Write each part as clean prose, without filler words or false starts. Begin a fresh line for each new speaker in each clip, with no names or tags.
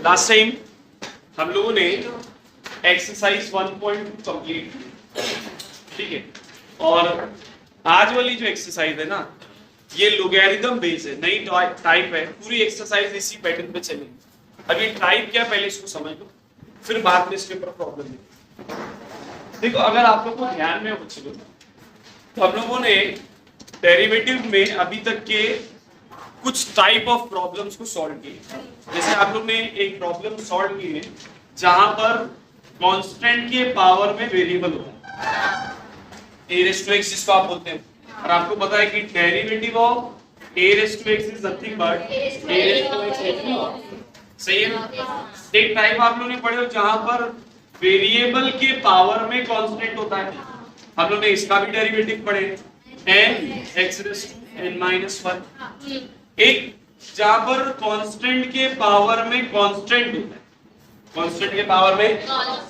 Last time हम लोगों ने एक्सरसाइज 1.2 कंप्लीट की, ठीक है। और आज वाली जो एक्सरसाइज है ना, ये लोगैरिथम बेस है, नई टाइप है। पूरी एक्सरसाइज इसी पैटर्न पे चलेगी। अब ये टाइप क्या, पहले इसको समझ लो, फिर बाद में इसके ऊपर प्रॉब्लम है। देखो, अगर आप लोग को ध्यान में हो चलो, तो हम लोगों ने डेरिवेटिव में अभी तक के कुछ टाइप ऑफ प्रॉब्लम्स को सॉल्व किए। जैसे आप लोग ने एक प्रॉब्लम सॉल्व की है जहां पर कांस्टेंट के पावर में वेरिएबल होता है, a raised to x जिसको आप बोलते हैं, और आपको पता है कि derivative of a raised to x is nothing but a raised to x। सही है। एक टाइप आप लोगों ने पढ़े हो जहां पर वेरिएबल के पावर में कांस्टेंट होता है, हम लोग ने इसका भी डेरिवेटिव पढ़े, n x raised to n minus 1। एक जहां पर कांस्टेंट के पावर में कांस्टेंट होता है, कांस्टेंट के पावर में,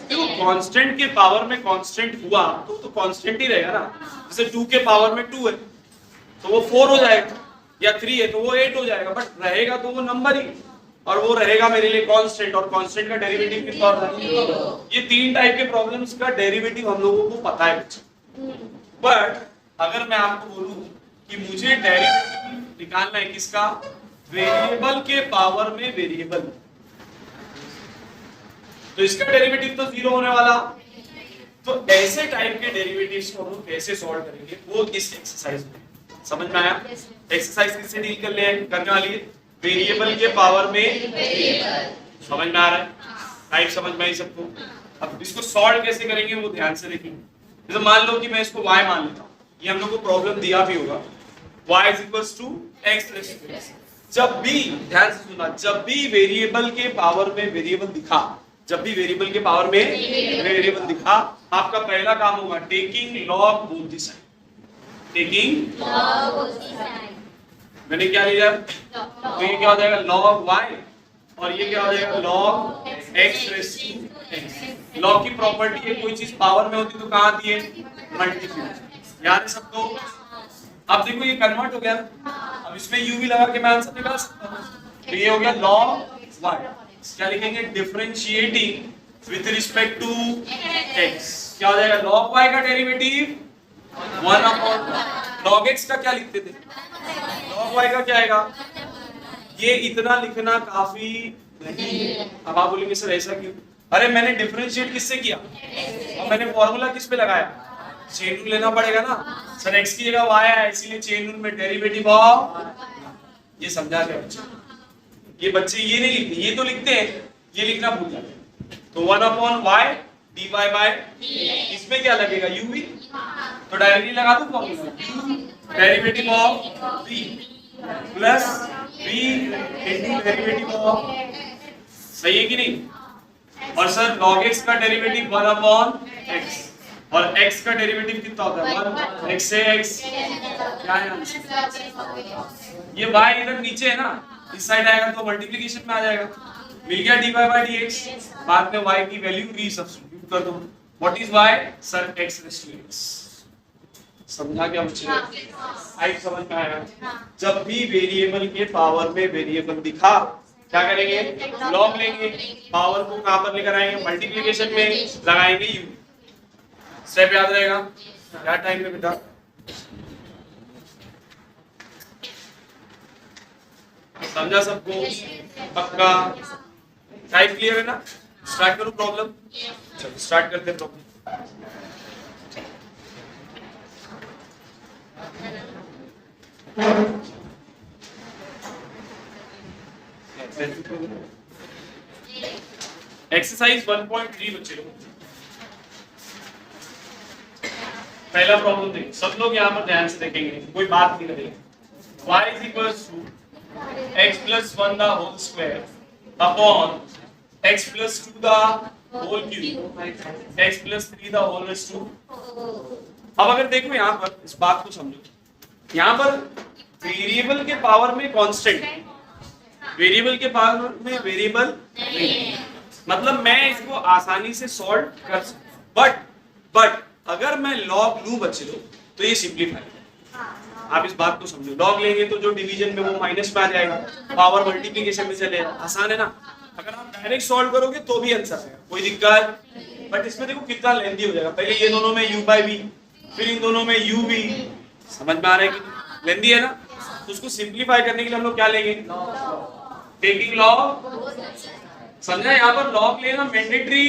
देखो कांस्टेंट के पावर में कांस्टेंट हुआ तो कांस्टेंट ही रहेगा ना। जैसे 2 के पावर में 2 है तो वो 4 हो जाएगा, या 3 है तो वो 8 हो जाएगा, बट रहेगा तो वो नंबर ही, और वो रहेगा मेरे लिए कांस्टेंट, और कांस्टेंट का डेरिवेटिव कितना होता है। ये 3 टाइप के प्रॉब्लम्स का डेरिवेटिव हम लोगों को पता है बच्चे। बट अगर मैं आपको बोलूं कि मुझे डेरिवेटिव निकालना है किसका, वेरिएबल के पावर में वेरिएबल, तो इसका डेरिवेटिव तो 0 होने वाला। तो ऐसे टाइप के डेरिवेटिव्स को हम कैसे सॉल्व करेंगे, वो इस एक्सरसाइज में। समझ में आया? एक्सरसाइज किससे डील करने वाली है, वेरिएबल के पावर में वेरिएबल। समझ में आ रहा है? टाइप समझ में आई सबको? अब इसको सॉल्व कैसे करेंगे वो ध्यान से देखेंगे। जैसे मान लो कि मैं इसको y मान लेता हूँ, ये हम लोग को प्रॉब्लम दिया भी होगा, y is equals to x raised to x। जब भी, ध्यान से सुनना, जब भी वेरिएबल के पावर में वेरिएबल दिखा, जब भी वेरिएबल के पावर में वेरिएबल दिखा, आपका पहला काम होगा taking log both the side. Taking log both the side. मैंने क्या लिया, तो ये क्या हो जाएगा log y, और ये क्या हो जाएगा log x raised to x। Log की प्रॉपर्टी है, कोई चीज पावर में होती तो कहाँ आती है, मल्टीप्लाई। याद है सबको? अब देखो ये कन्वर्ट हो गया, अब इसमें u भी लगा के मैं आंसर निकाल सकता हूँ। तो ये हो गया log y। क्या लिखेंगे, differentiating with respect to x। क्या हो जाएगा, log y का डेरिवेटिव 1/, log x का क्या लिखते थे, log y का क्या आएगा। ये इतना लिखना काफी नहीं। अब आप बोलेंगे सर ऐसा क्यों, अरे मैंने डिफरेंशिएट किससे किया, और मैंने फॉर्मूला किस पे लगाया, चेन रूल लेना पड़ेगा ना। सर x की जगह y है, इसीलिए चेन रूल में डेरिवेटिव ऑफ, ये समझा गया बच्चे। ये बच्चे ये नहीं लिखते, ये तो लिखते हैं, ये लिखना भूल जाते हैं। तो 1/y dy by, इसमें क्या लगेगा, u भी, तो डायरेक्टली लगा दूं formula, derivative of v plus v into derivative of, सही है कि नहीं। और सर log x का डेरिवेटिव 1/x, और x का डेरिवेटिव कितना होता है 1, x से x क्या है आंसर। ये y इधर नीचे है ना, इस साइड आएगा तो मल्टीप्लिकेशन में आ जाएगा, मिल गया dy by dx। बाद में y की वैल्यू री सब्स्टिट्यूट कर दो। What is y, sir x raised to x। समझा क्या बच्चे? आई समझ में आया? जब भी वेरिएबल के पावर में वेरिएबल दिखा, क्या करेंगे, लॉग लेंगे, पावर को कहां पर लेकर आएंगे, मल्टीप्लिकेशन में लगाएंगे u। स्टेप याद रहेगा क्या टाइम में बेटा? समझा सबको? पक्का? टाइप क्लियर है ना? स्टार्ट करूं प्रॉब्लम? चलो स्टार्ट करते हैं प्रॉब्लम। एक्सरसाइज 1.3 बच्चे लोग, पहला प्रॉब्लम देखिए। सब लोग यहाँ पर ध्यान से देखेंगे, कोई बात नहीं करेंगे। y is equals to x plus 1 the whole square upon x plus 2 the whole cube x plus 3 the whole raised to। अब अगर देखो यहाँ पर, इस बात को समझो, यहाँ पर वेरिएबल के पावर में कांस्टेंट, वेरिएबल के पावर में वेरिएबल नहीं, मतलब मैं इसको आसानी से सॉल्व कर सकता हूं। बट अगर मैं लॉग लूं बच्चे लोग, तो ये सिंपलीफाई, आप इस बात को समझो, लॉग लेंगे तो जो डिवीजन में वो माइनस में आ जाएगा, पावर मल्टीप्लिकेशन में चलेगा, आसान है ना। अगर आप डायरेक्ट सॉल्व करोगे तो भी आंसर आएगा, कोई दिक्कत। बट इसमें देखो कितना लेंथी हो जाएगा, पहले ये दोनों में u बाई v, फिर इन दोनों में u v, समझ में आ रहा है कि लेंथी है ना। तो उसको सिंप्लीफाई करने के लिए हम लोग क्या लेंगे, टेकिंग लॉग। समझा, यहाँ पर लॉग लेना मैंडेटरी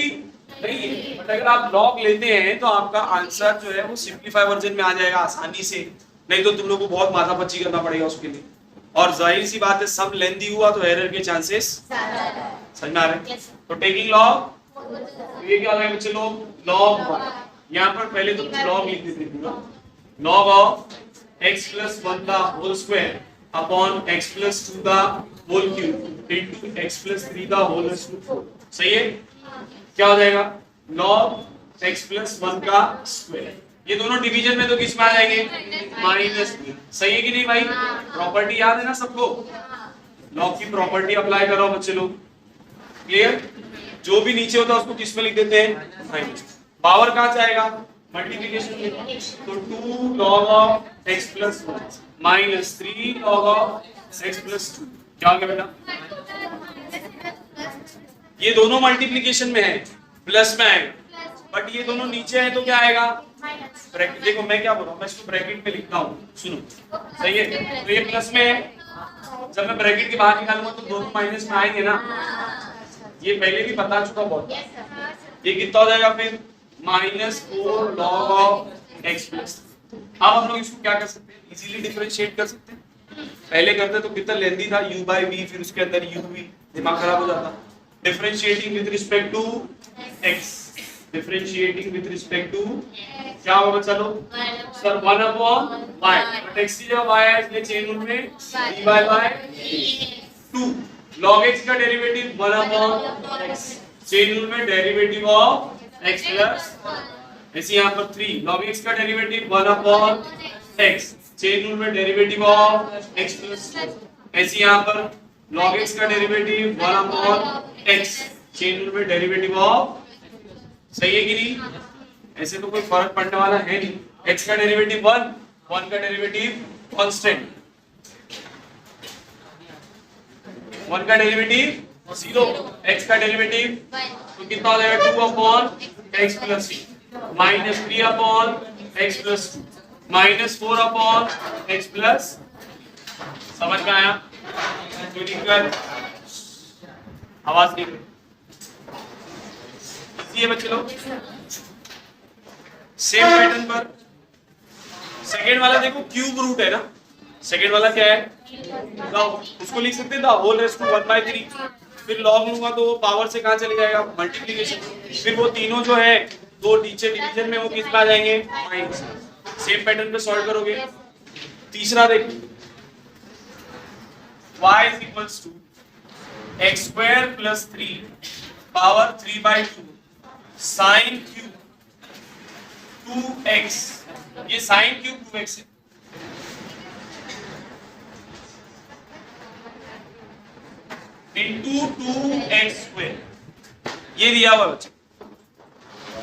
नहीं है, बट अगर आप लॉग लेते हैं तो आपका आंसर जो है वो सिंप्लीफाई वर्जन में आ जाएगा आसानी से, नहीं तो तुम लोग को बहुत माथापच्ची करना पड़ेगा उसके लिए। और जाहिर सी बात है सब लेंथी हुआ तो एरर के चांसेस समझ में आ रहे हैं। तो टेकिंग लॉग, ये क्या होगा बच्चे लोग, लॉग, यहाँ पर पहले तो लॉग लिख देते हैं, लॉग ऑफ x प्लस 1 का whole square upon x plus 2 का whole cube into x plus 3 का होल क्यूब। सही है, क्या हो जाएगा, लॉग x प्लस 1 का स्क्वायर। ये दोनों डिवीजन में तो किस में आ जाएंगे, माइनस में। सही है कि नहीं भाई, प्रॉपर्टी याद है ना सबको, लॉग की प्रॉपर्टी अप्लाई करो बच्चे लोग, क्लियर। जो भी नीचे होता है उसको किस में लिख देते हैं, माइनस। पावर कहाँ जाएगा, मल्टीप्लिकेशन में, तो 2 log of x plus 1 minus 3 log of x plus 2, क्या हो गया बेटा, ये दोनों मल्टीप्लिकेशन में है, प्लस में आएगा, बट ये दोनों नीचे है तो क्या आएगा, ब्रैकेट। देखो मैं क्या बोल रहा हूँ, मैं इसको ब्रैकेट में लिखता हूँ, सुनो, सही है। तो ये प्लस में है, जब मैं ब्रैकेट के बाहर निकालूंगा तो दोनों माइनस में आएंगे ना, ये पहले भी बता चुका बहुत। ये कितना हो जाएगा फिर, -4 log ऑफ x प्लस। अब हम लोग इसको क्या कर सकते हैं, इजीली डिफरेंशिएट कर सकते हैं। पहले करते तो कितना लेंथी था, u बाई v, फिर उसके अंदर uv, दिमाग खराब हो जाता। Differentiating with respect to x, differentiating with respect to क्या होगा, चलो sir 1 upon y, but x की जगह y है इसलिए चेन रूल में d बाय 2 log x का derivative 1 upon x, chain rule में डेरिवेटिव ऑफ x प्लस, ऐसे यहाँ पर 3 log x का derivative 1 upon x, chain rule में डेरिवेटिव ऑफ x प्लस, ऐसे यहाँ पर log x का derivative 1 upon x, chain rule में डेरिवेटिव ऑफ, सही है कि नहीं। ऐसे तो कोई फर्क पड़ने वाला है नहीं, x का डेरिवेटिव 1 का डेरिवेटिव कांस्टेंट, 1 का डेरिवेटिव 0, x का डेरिवेटिव तो कितना हो जाएगा 2 upon x plus minus 3 upon x plus minus 4 upon x plus. समझ में आया, कोई दिक्कत, आवाज नहीं है बच्चे लोग। सेम पैटर्न पर सेकेंड वाला देखो, क्यूब रूट है ना, सेकेंड वाला क्या है, उसको लिख सकते थे होल रेज़ टू 1/3, फिर लॉग लूंगा तो वो पावर से कहां चले जाएगा, मल्टीप्लिकेशन, फिर वो तीनों जो है दो नीचे डिवीजन में वो किस में आ जाएंगे, माइनस। सेम पैटर्न पे सॉल्व करोगे। तीसरा देखो, y is equals to x square plus 3 power 3/2 sine cube 2x, ये साइन क्यूब 2x है, इंटू 2x स्क्वायर, ये दिया हुआ बच्चा।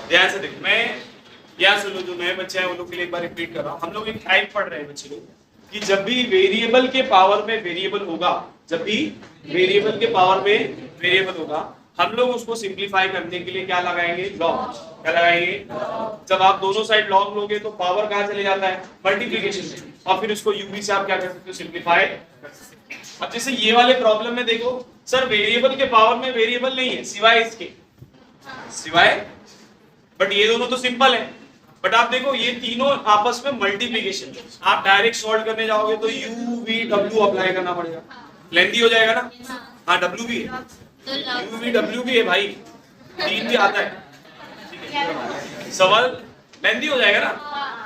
ध्यान से देखो, मैं यहाँ से लो, जो नए बच्चे हैं वो लोग के लिए एक बार रिपीट कर रहा हूँ। हम लोग एक टाइप पढ़ रहे हैं बच्चे लोग कि जब भी वेरिएबल के पावर में वेरिएबल होगा, जब भी वेरिएबल के पावर में वेरिएबल होगा, हम लोग उसको सिंप्लीफाई करने के लिए क्या लगाएंगे, लॉग। क्या लगाएंगे, जब आप दोनों साइड लॉग लोगे तो पावर कहाँ चले जाता है, मल्टीप्लिकेशन में, और फिर उसको यूवी से आप क्या कर सकते हो, सिंप्लीफाई कर सकते हो। अब जैसे ये वाले प्रॉब्लम में देखो, सर वेरिएबल के पावर में वेरिएबल नहीं है सिवाय इसके, सिवाय, बट ये दोनों तो सिंपल है। बट आप देखो ये तीनों आपस में मल्टीप्लिकेशन, आप डायरेक्ट सॉल्व करने जाओगे तो u v w अप्लाई करना पड़ेगा, लेंथी हो जाएगा ना। हाँ w भी है, u v w भी है भाई, 3 भी आता है, सवाल लेंथी हो जाएगा ना।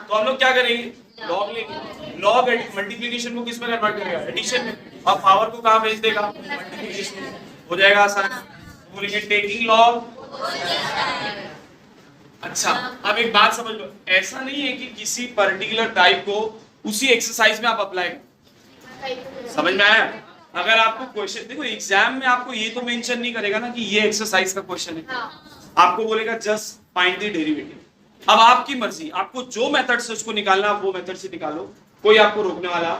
तो हम लोग क्या करेंगे, लॉग लेंगे, लॉग मल्टीप्लिकेशन को किस में कन्वर्ट करेगा, एडिशन में, और पावर को कहाँ भेज देगा, मल्टीप्लिकेशन में, हो जाएगा आसान। बोलेंगे टेकिंग लॉग। अच्छा, अब एक बात समझ लो, ऐसा नहीं है कि किसी पर्टिकुलर टाइप को उसी एक्सरसाइज में आप अप्लाई करो, समझ में आया। अगर आपको क्वेश्चन देखो, एग्जाम में आपको ये तो मेंशन नहीं करेगा ना कि ये एक्सरसाइज का क्वेश्चन है, आपको बोलेगा जस्ट फाइंड द डेरिवेटिव। अब आपकी मर्जी, आपको जो मेथड से उसको निकालना आप वो मेथड से निकालो, कोई आपको रोकने वाला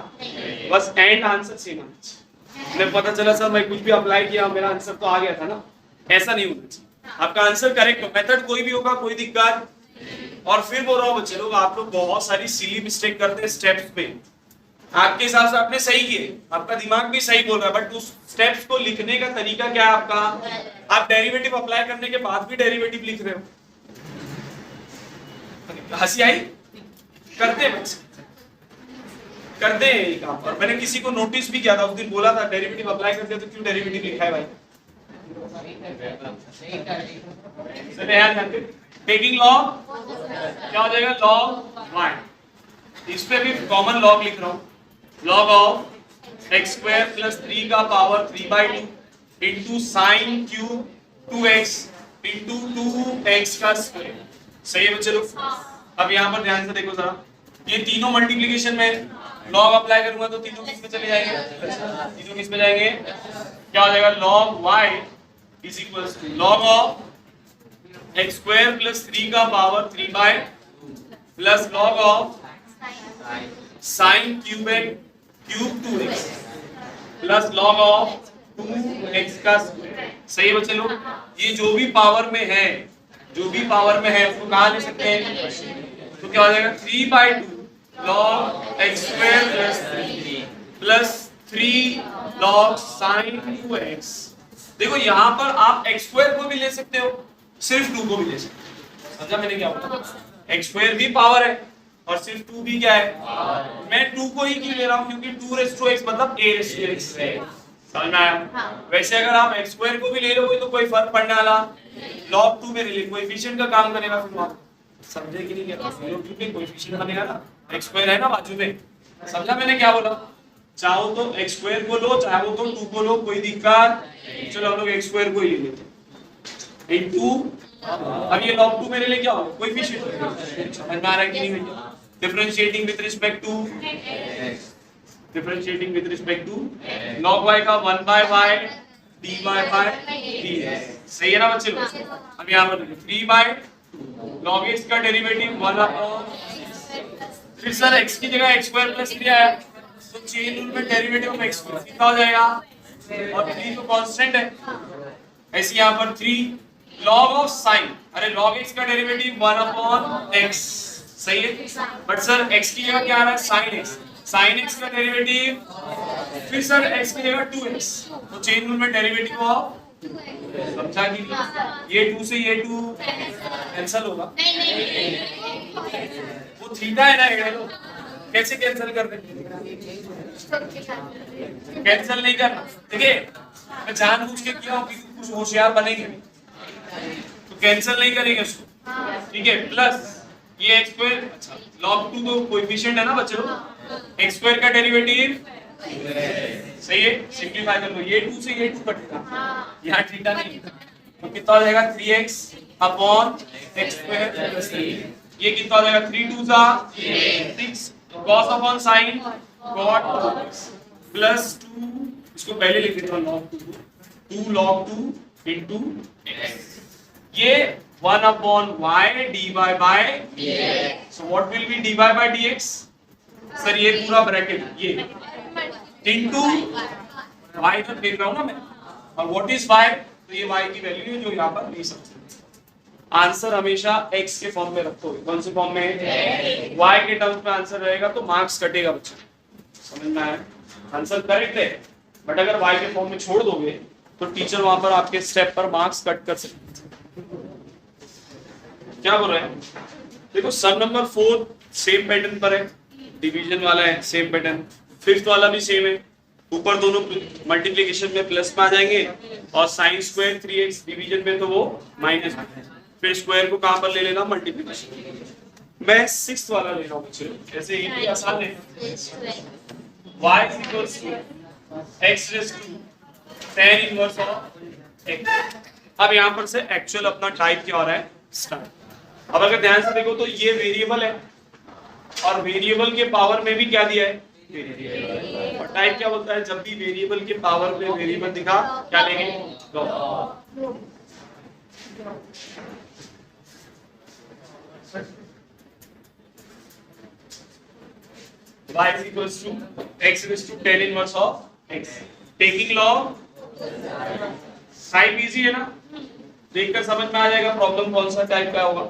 बस एंड आंसर सेम आना चाहिए। मुझे पता चला सर मैं कुछ भी अप्लाई किया मेरा आंसर तो आ गया था ना, ऐसा नहीं होना चाहिए। आपका आंसर करेक्ट हो, मेथड कोई भी होगा कोई दिक्कत। और फिर बोल रहा हूँ बच्चे लोग, आप लोग बहुत सारी सिली मिस्टेक करते हैं स्टेप्स पे। आपके हिसाब से आपने सही किए, आपका दिमाग भी सही बोल रहा है, बट उस स्टेप्स को लिखने का तरीका क्या है आपका? आप डेरिवेटिव अप्लाई करने के बाद भी डेरिवेटिव लिख रहे हो। हंसी आई? करते हैं बच्चे, करते हैं ये काम। और मैंने किसी को नोटिस भी किया था उस दिन, बोला था डेरिवेटिव अप्लाई करते हैं तो क्यों डेरिवेटिव लिखा है भाई? टेकिंग लॉग क्या हो जाएगा? Log y। इस पे भी कॉमन लॉग लिख रहा हूं, log of x square plus 3 का power 3/2 into sine cube 2x into 2x का स्क्वायर। सही है बच्चे लोग? अब यहाँ पर ध्यान से देखो जरा, ये तीनों मल्टीप्लिकेशन में लॉग अप्लाई करूंगा तो तीनों किस में चले जाएंगे? तीनों किस में जाएंगे? क्या हो जाएगा? Log y is equals to log of x square plus 3 का power 3/2 plus log of sine cube 2x plus log of 2x का स्क्वायर। सही है बच्चे लोग? ये जो भी पावर में है, जो भी पावर में है उसको कहाँ ले सकते हैं? तो क्या हो जाएगा? 3/2 log x square plus 3 log sign 2x। देखो यहाँ पर आप x स्क्वायर को भी ले सकते हो, सिर्फ 2 को भी ले सकते हो। समझा मैंने क्या बोला? x स्क्वायर भी पावर है और सिर्फ 2 भी क्या है? मैं 2 को ही क्यों ले रहा हूँ? क्योंकि 2x मतलब a/x। समझ में आया? वैसे अगर आप x स्क्वायर को भी ले लोगे तो कोई फर्क पड़ने वाला log 2 में ले, कोएफिशिएंट का काम करेगा फिर वहां। समझे कि नहीं? क्या क्योंकि कोएफिशिएंट बनेगा ना, x स्क्वायर है ना बाजू में। समझा मैंने क्या बोला? चाहो तो x स्क्वायर को लो, चाहो तो 2 को लो, कोई दिक्कत। चलो हम लोग x स्क्वायर को ही ले लेते हैं इनटू, अब ये log 2 मेरे लिए क्या होगा? कोएफिशिएंट। समझ में आ रहा है कि नहीं भैया? Differentiating with respect to differentiating with respect to log y का 1/y dy by dx। सही है ना बच्चे लोग? अब यहाँ पर 3/2 log x का डेरिवेटिव 1/, फिर सर x की जगह x स्क्वायर प्लस 3 आया तो चेन रूल में डेरिवेटिव ऑफ x स्क्वायर कितना हो जाएगा? और 3 तो कांस्टेंट है। ऐसे यहाँ पर 3 log ऑफ साइन, अरे log x का डेरिवेटिव 1/x। सही है? बट सर x की जगह क्या आ रहा है? sin x। sin x का डेरिवेटिव, फिर सर x की जगह 2x, तो चेन रूल में डेरिवेटिव ऑफ, समझा कि नहीं? ये 2 से ये 2 कैंसिल होगा। वो थीटा है ना, ये लो कैसे कैंसिल कर देंगे? कैंसिल नहीं करना, देखिए मैं जानबूझ के किया हूं कि कुछ होशियार बनेंगे, तो कैंसिल नहीं करेंगे उसको। ठीक है? प्लस ये x स्क्वायर, अच्छा log 2 तो कोएफिशिएंट है ना बच्चे लोग, x स्क्वायर का डेरिवेटिव। सही है? सिंपलीफाई कर लो, ये 2 से ये 2 कटेगा, यहाँ थीटा नहीं, तो कितना हो जाएगा? 3x upon x square plus 3। ये कितना हो जाएगा? 3 2 6 cos upon sin cot 2x plus 2, इसको पहले लिख देता हूं log 2 log 2 into x। ये 1 upon y dy by dx। So what will be dy by dx? Sir ये पूरा ब्रैकेट ये into y तो देख रहा हूं ना मैं, और what is y? तो ये y की वैल्यू है जो यहाँ पर नहीं सकते। आंसर हमेशा x के फॉर्म में रखोगे। कौन से फॉर्म में? y के टर्म्स में आंसर रहेगा तो मार्क्स कटेगा बच्चे। समझ में आया? आंसर करेक्ट है, बट अगर y के फॉर्म में छोड़ दोगे तो टीचर वहां पर आपके स्टेप पर मार्क्स कट कर सकते। क्या बोल रहे हैं? देखो सब नंबर 4 सेम पैटर्न पर है, डिवीजन वाला है सेम पैटर्न, फिफ्थ वाला भी सेम है। ऊपर दोनों मल्टीप्लिकेशन में प्लस में आ जाएंगे और साइन स्क्वायर 3x डिवीजन में तो वो माइनस में, फिर स्क्वायर को कहां पर ले लेना? मल्टीप्लिकेशन। मैं सिक्स्थ वाला ले रहा हूं बच्चे, ऐसे ये भी आसान है। y x raised to tan inverse of x। अब यहां पर से एक्चुअल अपना टाइप क्या हो रहा है? स्टार्ट। अब अगर ध्यान से देखो तो ये वेरिएबल है और वेरिएबल के पावर में भी क्या दिया है? वेरिएबल। और टाइप क्या बोलता है? जब भी वेरिएबल के पावर में वेरिएबल दिखा क्या लेंगे? Log. y is equals to x raised to 10 inverse of x. Taking log type easy है ना, देखकर समझ में आ जाएगा प्रॉब्लम कौन सा टाइप का होगा।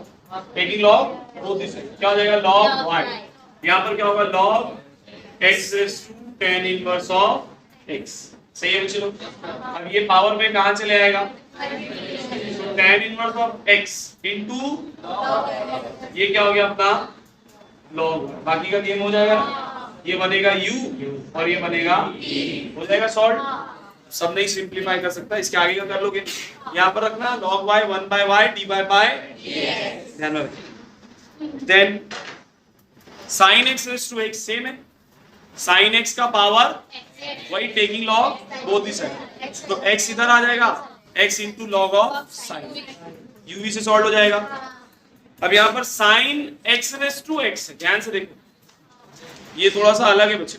टेकिंग log वो क्या हो जाएगा log y, यहाँ पर क्या होगा log x raised to 10 inverse of x। सही है बच्चों। अब ये पावर में कहाँ चले आएगा, तो 10 इनवर्स ऑफ x इनटू ये क्या हो गया अपना log, बाकी का गेम हो जाएगा, ये बनेगा u और ये बनेगा e, हो जाएगा सॉल्व। सब नहीं सिंप्लीफाई कर सकता, इसके आगे का कर लोगे। यहाँ पर रखना log y 1 by y dy by ध्यान में रखना। Then sin x raised to x same है, sin x का पावर वही टेकिंग log बोथ ही साइड, तो x इधर आ जाएगा x इंटू log ऑफ sin, u से सॉल्व हो जाएगा। अब यहाँ पर sin x raised to x है, ध्यान से देखो ये थोड़ा सा अलग है बच्चे,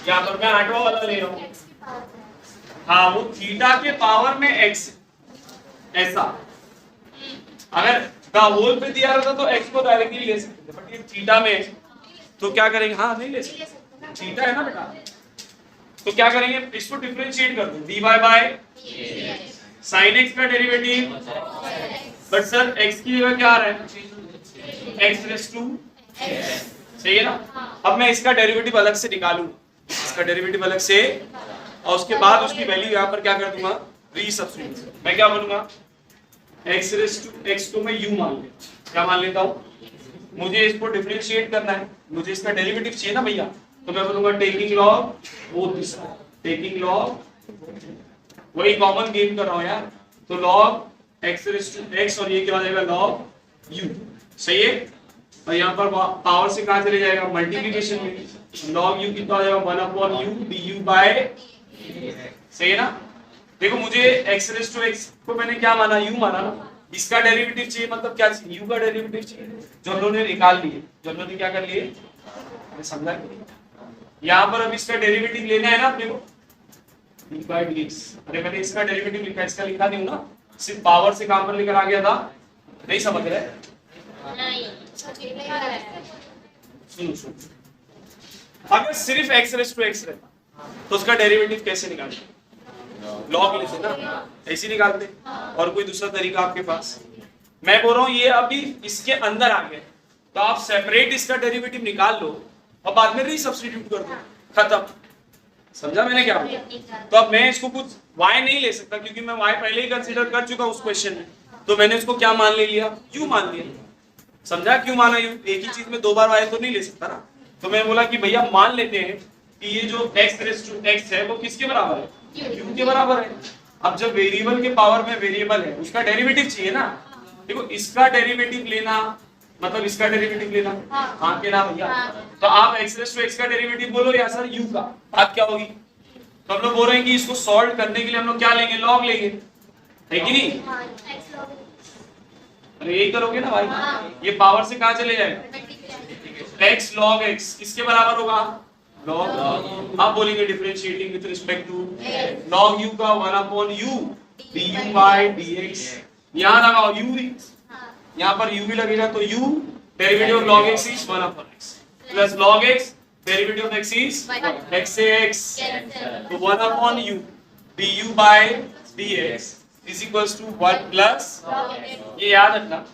यहाँ पर मैं 8वां वाला ले रहा हूँ। हाँ वो थीटा के पावर में x ऐसा, अगर द होल पे दिया रहता तो x को डायरेक्टली ले सकते थे, बट ये थीटा में तो क्या करेंगे, हाँ नहीं ले सकते, थीटा है ना बेटा, तो क्या करेंगे इसको डिफरेंशिएट कर दो dy बाय sin x का डेरिवेटिव, बट सर x की जगह क्या आ रहा है x रेज़ टू, सही है ना। अब मैं इसका डेरिवेटिव अलग से निकालूं, इसका डेरिवेटिव अलग से, और उसके बाद उसकी वैल्यू यहाँ पर क्या कर दूंगा रीसब्स्टिट्यूट, मैं क्या बोलूंगा x रेज़ टू x को मैं u मान लेता, क्या मान लेता हूँ, मुझे इसको डिफरेंशिएट करना है, मुझे इसका डेरिवेटिव चाहिए ना भैया, तो मैं बोलूंगा taking log both this, taking log वही कॉमन गेन कर रहा हूं यार, तो log x raise to x और ये क्या हो जाएगा log u, सही है। और यहाँ पर पावर से कहाँ चले जाएगा मल्टीप्लिकेशन में, log u कितना हो जाएगा 1 upon u du by, सही है ना। देखो मुझे x रेज़ टू x को मैंने क्या माना u माना ना, इसका डेरिवेटिव चाहिए, मतलब क्या चाहिए u का डेरिवेटिव चाहिए, जो हम लोगों ने निकाल लिए, जो हम लोगों ने क्या कर लिए, समझा। यहाँ पर अब इसका डेरिवेटिव लेना है ना अपने को d by dx, अरे मैंने इसका डेरिवेटिव लिखा, इसका लिखा नहीं हूं ना, सिर्फ पावर से काम पर लेकर आ गया था, नहीं समझ रहे, सुनो सुनो, अगर सिर्फ x रेज़ टू x रहता तो उसका डेरिवेटिव कैसे निकालते, log लेते ना, ऐसे निकालते, और कोई दूसरा तरीका आपके पास। मैं बोल रहा हूँ ये अभी इसके अंदर आ गया, तो आप सेपरेट इसका डेरिवेटिव निकाल लो और बाद में रीसब्स्टिट्यूट कर दो, खत्म। समझा मैंने क्या बोला। तो अब मैं इसको कुछ y नहीं ले सकता क्योंकि मैं y पहले ही कंसीडर कर चुका उस क्वेश्चन में, तो मैंने इसको क्या मान ले लिया, u मान लिया। समझा क्यों माना u, एक ही चीज में दो बार y तो नहीं ले सकता ना, तो मैं बोला कि भैया मान लेते हैं कि ये जो x रेज़ टू x है वो किसके बराबर है, u के बराबर है। अब जब वेरिएबल के पावर में वेरिएबल है उसका डेरिवेटिव चाहिए ना, देखो इसका डेरिवेटिव लेना मतलब इसका डेरिवेटिव लेना, हाँ के ना भैया, तो आप x रेज़ टू x का डेरिवेटिव बोलो या सर u का, बात क्या होगी। तो हम लोग बोल रहे हैं कि इसको सॉल्व करने के लिए हम लोग क्या लेंगे, log लेंगे, है कि नहीं, अरे यही करोगे ना भाई, ये पावर से कहाँ चले जाएगा, x log x किसके बराबर होगा, log, आप बोलेंगे differentiating with respect to log u का 1 upon u du by dx, यहाँ लगाओ u, यहाँ पर u भी लगेगा, तो u derivative of log x is 1 upon x plus log x derivative of x is x से x, तो 1 upon u du by dx is equals to 1 plus, ये याद रखना,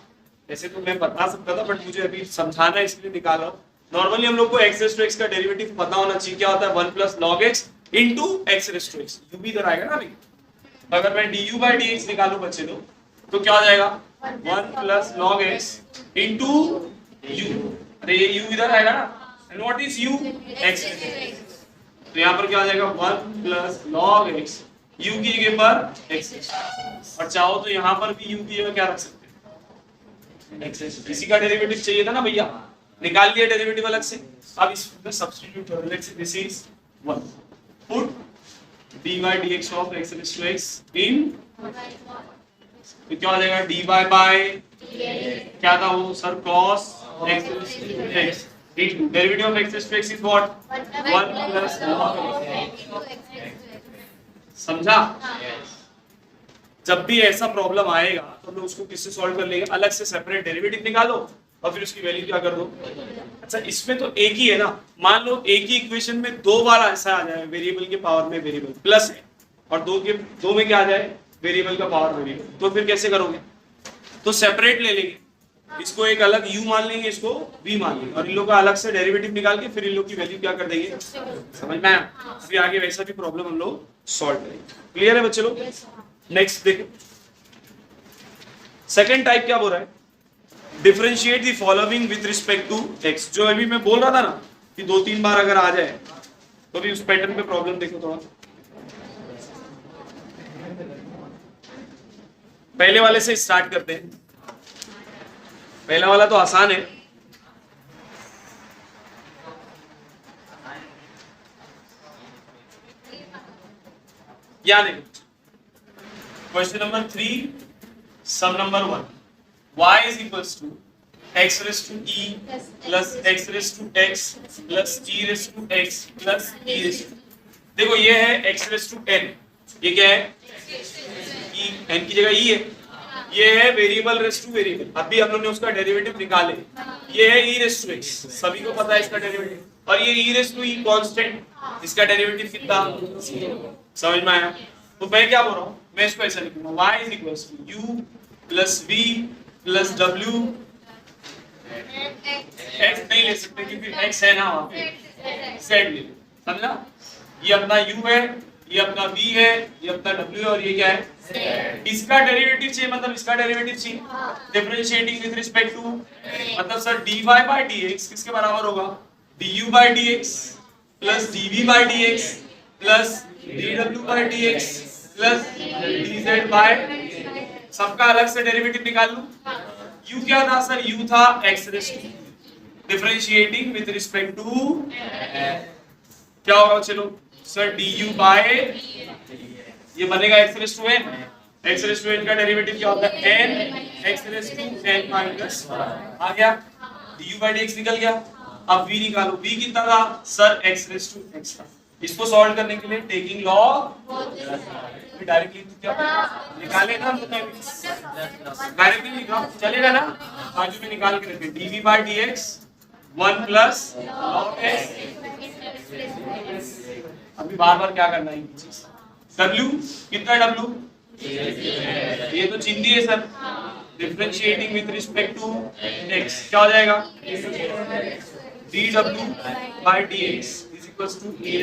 ऐसे तो मैं बता सकता था बट मुझे अभी समझाना है इसलिए निकाला। नॉर्मली हम लोग को x रेज़ टू x का डेरिवेटिव पता होना चाहिए, क्या होता है 1 plus log x into x raise to x, u भी इधर आएगा ना अभी, तो अगर मैं du by dx निकालूं बच्चे तो क्या हो जाएगा 1 plus log x into u, अरे ये u इधर आएगा ना, and what is u, x, तो यहाँ पर क्या हो जाएगा 1 plus log x, u की जगह पर x, और चाहो तो यहाँ पर भी u की जगह क्या रख सकते हैं, x, इसी का डेरिवेटिव चाहिए था ना भैया, निकाल लिया डेरिवेटिव अलग से, अब इसमें सब्स्टिट्यूट कर let's say this is 1, put dy dx of x raised to x in, तो क्या हो जाएगा dy by क्या था वो sir cos x raised to x, derivative of x raised to x is what 1 plus log x, समझा। जब भी ऐसा प्रॉब्लम आएगा तो हम लोग उसको किससे सॉल्व कर लेंगे, अलग से सेपरेट डेरिवेटिव निकालो और फिर उसकी वैल्यू क्या कर दो। अच्छा इसमें तो एक ही है ना, मान लो एक ही इक्वेशन में दो बार ऐसा आ जाए वेरिएबल के पावर में वेरिएबल प्लस है और दो में क्या आ जाए वेरिएबल का पावर वेरिएबल, तो फिर कैसे करोगे, तो सेपरेट ले लेंगे, इसको एक अलग u मान लेंगे, इसको v मान लेंगे और इन लोगों का अलग से डेरिवेटिव निकाल के फिर इन लोग की वैल्यू क्या कर देंगे, समझ में आया। अभी आगे वैसा भी प्रॉब्लम हम लोग सॉल्व करेंगे। क्लियर है बच्चे लोग। नेक्स्ट देखो सेकंड टाइप क्या बोल रहा है, differentiate the following with respect to x। जो अभी मैं बोल रहा था ना कि 2-3 बार अगर आ जाए तो भी उस पैटर्न पे प्रॉब्लम देखो थोड़ा। पहले वाले से स्टार्ट करते हैं, पहला वाला तो आसान है। या देखो question number 3 sum number 1, y is equals to x raised to e plus x raised to x plus g raised to x plus e raised to। देखो ये है x raised to n, ये क्या है e, n की जगह e है, ये है वेरिएबल रेस्ट टू वेरिएबल, अभी हम लोग ने उसका डेरिवेटिव निकाले, ये है e रेस्ट टू x, सभी को पता है इसका डेरिवेटिव, और ये e raised to e constant, इसका डेरिवेटिव कितना, समझ में आया। तो मैं क्या बोल रहा हूँ, मैं इसको ऐसा लिखूंगा y is equals to u plus v plus w, x नहीं ले सकते क्योंकि x है ना वहां पे, z ले लो, समझा। ये अपना u है, ये अपना v है, ये अपना w है और ये क्या है, इसका डेरिवेटिव चाहिए, मतलब इसका डेरिवेटिव चाहिए, डिफरेंशिएटिंग विद रिस्पेक्ट टू, मतलब सर dy by dx किसके बराबर होगा, du by dx plus dv by dx plus dw by dx plus dz by, सबका अलग से डेरिवेटिव निकाल लूं। u क्या था सर, u था x raise to, differentiating with respect to क्या होगा, चलो सर du by, ये बनेगा x raise to n, x raise to n का डेरिवेटिव क्या होता है n, x raise to n minus आ गया, du by dx निकल गया। अब v निकालो, v कितना था sir x raise to x था। इसको सॉल्व करने के लिए टेकिंग लॉग डायरेक्टली क्या निकाले ना, डायरेक्टली लिखा चलेगा ना, बाजू में निकाल के रखें dv by dx 1 plus log x, अभी बार क्या करना है w कितना w, ये तो चिन्ह है sir, differentiating with respect to x क्या हो जाएगा dw by dx is equals to e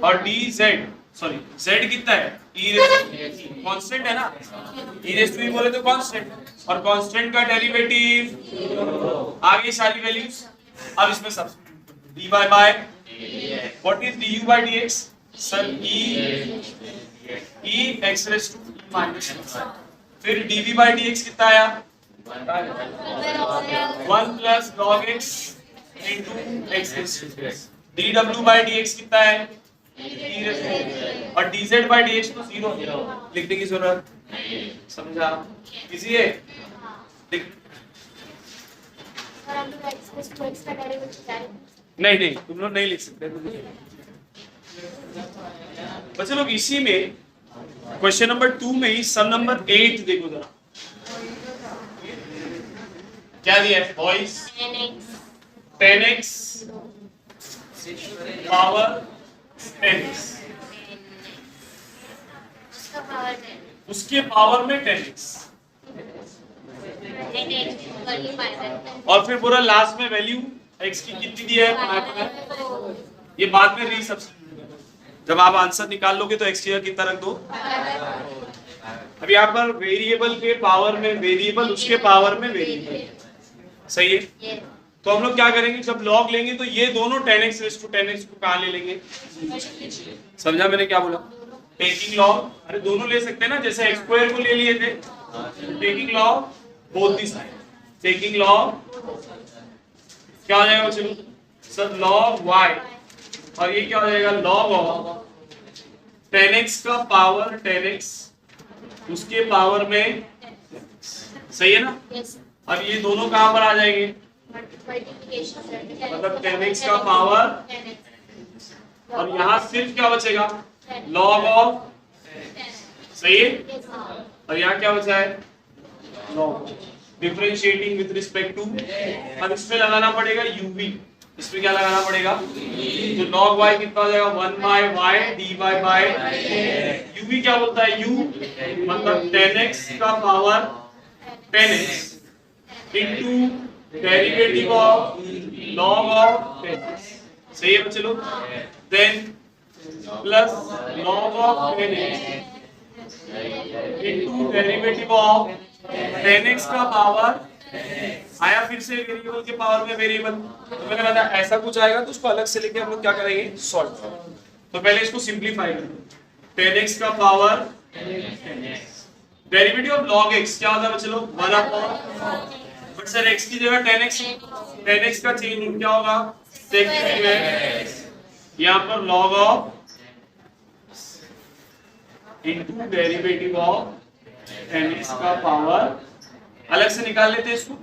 और dz, सॉरी z कितना है e कांस्टेंट है ना, e रेज़ टू e बोले तो कांस्टेंट, और कांस्टेंट का डेरिवेटिव आगे सारी वैल्यूज, अब इसमें सब dy by what is du by dx sir e x raise to e minus, फिर dv by dx कितना आया 1 plus log x into x raise to, dw by dx कितना है e रेज़ टू, और dz by dx तो 0 लिखने की जरूरत, समझा, इजी है। नहीं नहीं तुम लोग नहीं लिख सकते बच्चे लोग। इसी में क्वेश्चन नंबर 2 में ही सम नंबर 8 देखो जरा, क्या दिया है बॉयज, 10x पावर 10x, उसके पावर में 10x, और फिर पूरा लास्ट में वैल्यू x की कितनी दी है, ये बाद में रीसब्स्टिट्यूट, जब आप आंसर निकाल लोगे तो x की जगह कितना रख दो। अभी यहाँ पर वेरिएबल के पावर में वेरिएबल, उसके पावर में वेरिएबल, सही है। तो हम लोग क्या करेंगे, जब लॉग लेंगे तो ये दोनों 10x रेज़ टू 10x को कहाँ ले लेंगे, समझा मैंने क्या बोला, टेकिंग लॉग, अरे दोनों ले सकते हैं ना, जैसे x स्क्वायर को ले लिए थे, taking log both the side, taking log क्या हो जाएगा चलो सर log y, और ये क्या हो जाएगा log ऑफ 10x का पावर 10x उसके पावर में, सही है ना। अब ये दोनों कहां पर आ जाएंगे, मतलब 10x का पावर, और यहाँ सिर्फ क्या बचेगा log ऑफ, सही है, और यहाँ क्या बचा है log, differentiating with respect to, अब इसमें लगाना पड़ेगा uv, इसमें क्या लगाना पड़ेगा, तो log y कितना हो जाएगा 1 by y dy by uv क्या बोलता है, u मतलब 10x का power 10x into derivative of log of 10x, सही है बच्चे लोग, then plus log of 10x into derivative of 10x का पावर, आया फिर से वेरिएबल के पावर में वेरिएबल, तो मैंने बताया ऐसा कुछ आएगा तो उसको अलग से लेके हम लोग क्या करेंगे, सॉल्व। तो पहले इसको सिंपलीफाई करें, 10x का power derivative of log x क्या होता है बच्चे लोग, 1 अपॉन, बट सर x की जगह 10x का चेंज क्या होगा, sec x, यहाँ पर log of into derivative of 10x का पावर, अलग से निकाल लेते हैं इसको,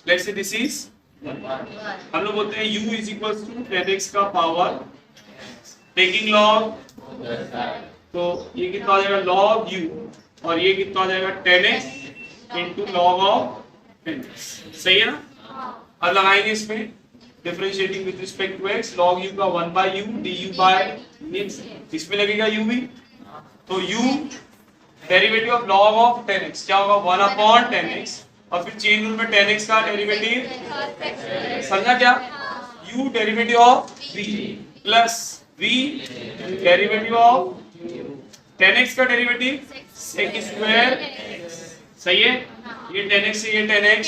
लेट्स से दिस इज, हम लोग बोलते हैं u is equal to 10x का पावर टेकिंग log, तो ये कितना आ जाएगा log u, और ये कितना आ जाएगा 10x into log of 10x, सही है ना। अब लगाएंगे इसमें differentiating with respect to x, log u का 1 by u du by x, इसमें लगेगा u भी, तो u derivative of log of 10x क्या होगा 1 अपॉन 10x, और फिर चेन रूल में 10x का डेरिवेटिव, समझा क्या, u derivative of v plus v derivative of 10x का डेरिवेटिव sec स्क्वायर, सही है, ये 10x से ये 10x,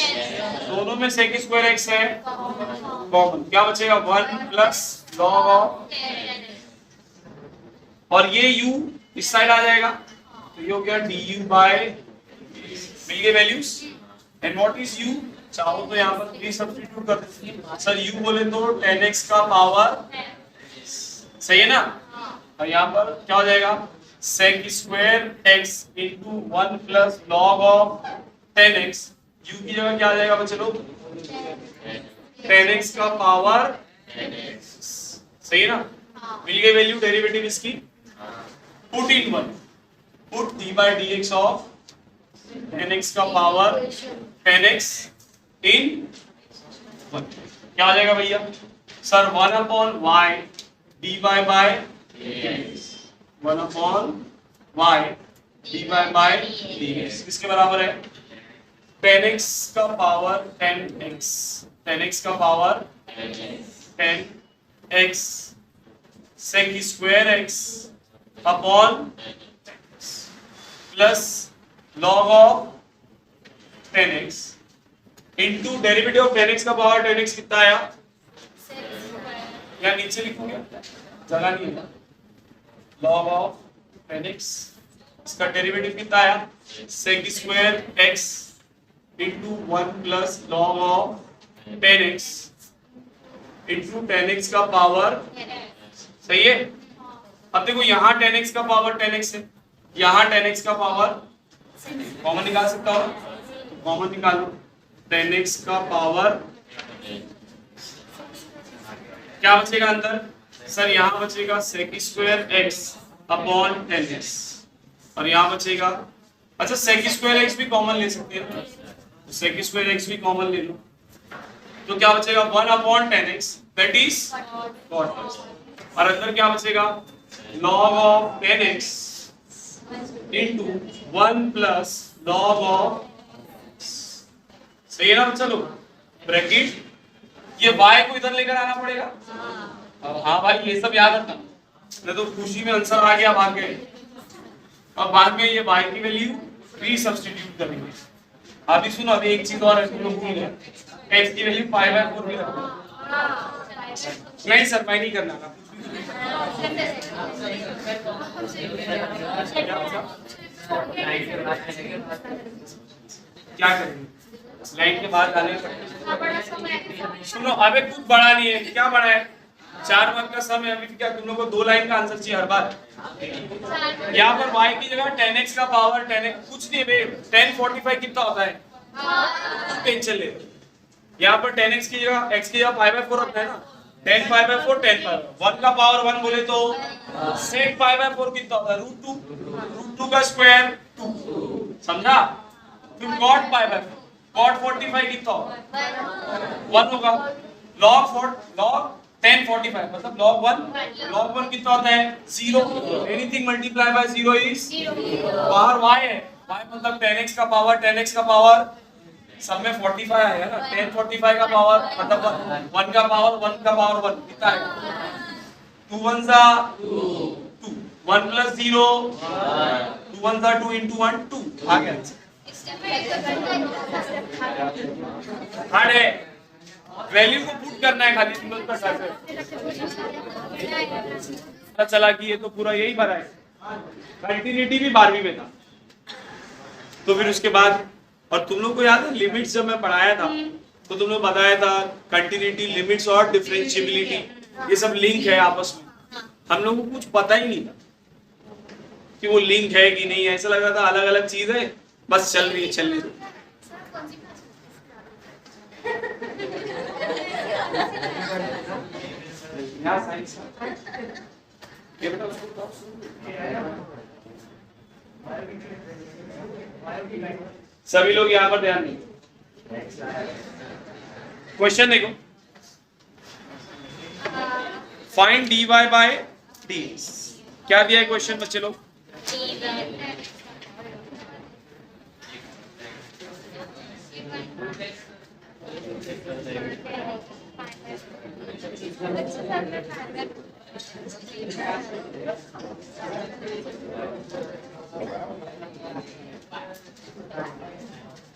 दोनों में sec स्क्वायर x है कॉमन, क्या बचेगा 1 प्लस log ऑफ, और ये u इस साइड आ जाएगा, तो ये हो गया du बाय, मिल गए values, and what is u, चाहो तो यहाँ पर 3 सब्स्टिट्यूट कर देते, सर u बोले तो 10x का पावर, सही है ना, और यहाँ पर क्या हो जाएगा sec square x into 1 plus log of 10x, u की जगह क्या आ जाएगा बच्चे लोग 10x का पावर, सही है ना, मिल गई वैल्यू डेरिवेटिव इसकी, put in 1, put d by dx of 10x का पावर 10x इन 1, क्या आ जाएगा भैया sir 1 upon y dy by dx, 1 upon y dy by dx किसके बराबर है 10x का पावर 10x, 10x का power 10x sec square x upon plus log of 10x into derivative of 10x का पावर 10x कितना आया, या नीचे लिखूंगा जगह नहीं है, log ऑफ 10x इसका डेरिवेटिव कितना आया sec square x into 1 plus log of 10x into 10x का पावर, सही है। अब देखो यहाँ 10x का पावर 10x है, यहाँ 10x का पावर कॉमन निकाल सकता हूँ, तो कॉमन निकालो 10x का पावर, क्या बचेगा अंदर सर, यहाँ बचेगा sec square x upon 10x, और यहाँ बचेगा, अच्छा sec स्क्वायर x भी कॉमन ले सकते हैं, तो sec स्क्वायर x भी कॉमन ले लो, तो क्या बचेगा 1 upon 10x that is what, और अंदर क्या बचेगा log of 10x into 1 plus log of, सही है ना चलो, ब्रैकेट, ये y को इधर लेकर आना पड़ेगा, अब हाँ भाई ये सब याद रखना, नहीं तो खुशी में आंसर आ गया भाग गए, अब बाद में ये y की वैल्यू 3 सब्स्टिट्यूट करेंगे। अभी सुनो, अभी एक चीज और है, तुम लोग भूल गए, x की वैल्यू 5/4 भी रखो, नहीं सर मैं नहीं करना था, क्या करेंगे स्लाइड के बाद डालने पड़ेगा, सुनो अबे कुछ बड़ा नहीं है, क्या बड़ा है 4 मार्क का सम है, अभी क्या तुम लोग को 2 लाइन का आंसर चाहिए हर बार, यहाँ पर y की जगह 10x का पावर 10x कुछ नहीं है, 1045 कितना होता है, टेंशन ले, यहाँ पर 10x की जगह x की जगह 5/4 होता है ना, 10 5/4 10 1 का पावर 1 बोले तो sec 5/4 कितना होता है, √2 का स्क्वायर 2, समझा, फिर cot 5/4, cot 45 कितना होगा 1 होगा। log 10 45 मतलब log 1 कितना होता है 0। एनीथिंग मल्टीप्लाई बाय 0 इज बाहर y है, y मतलब 10x का पावर सब में 45 आएगा ना। 10 45 का पावर मतलब 1 का पावर 1 कितना है 2 1 सा 2 1 प्लस 0 2 1 सा 2 into 1 2 आ गया। हार्ड है, वैल्यू को पुट करना है खाली सिंबल पर पता चला कि ये तो पूरा यही भरा है। कंटिन्यूटी भी 12वीं में था। तो फिर उसके बाद और तुम लोग को याद है लिमिट्स जब मैं पढ़ाया था तो तुम लोग बताया था कंटिन्यूटी लिमिट्स और डिफरेंशिएबिलिटी ये सब लिंक है आपस में। हम लोगों को कुछ पता ही नहीं था कि वो लिंक है कि नहीं है, ऐसा लग रहा था अलग अलग चीज है बस चल रही है। सभी लोग यहाँ पर ध्यान दें। क्वेश्चन देखो, फाइंड dy बाय dx। क्या दिया है क्वेश्चन बच्चे लोग?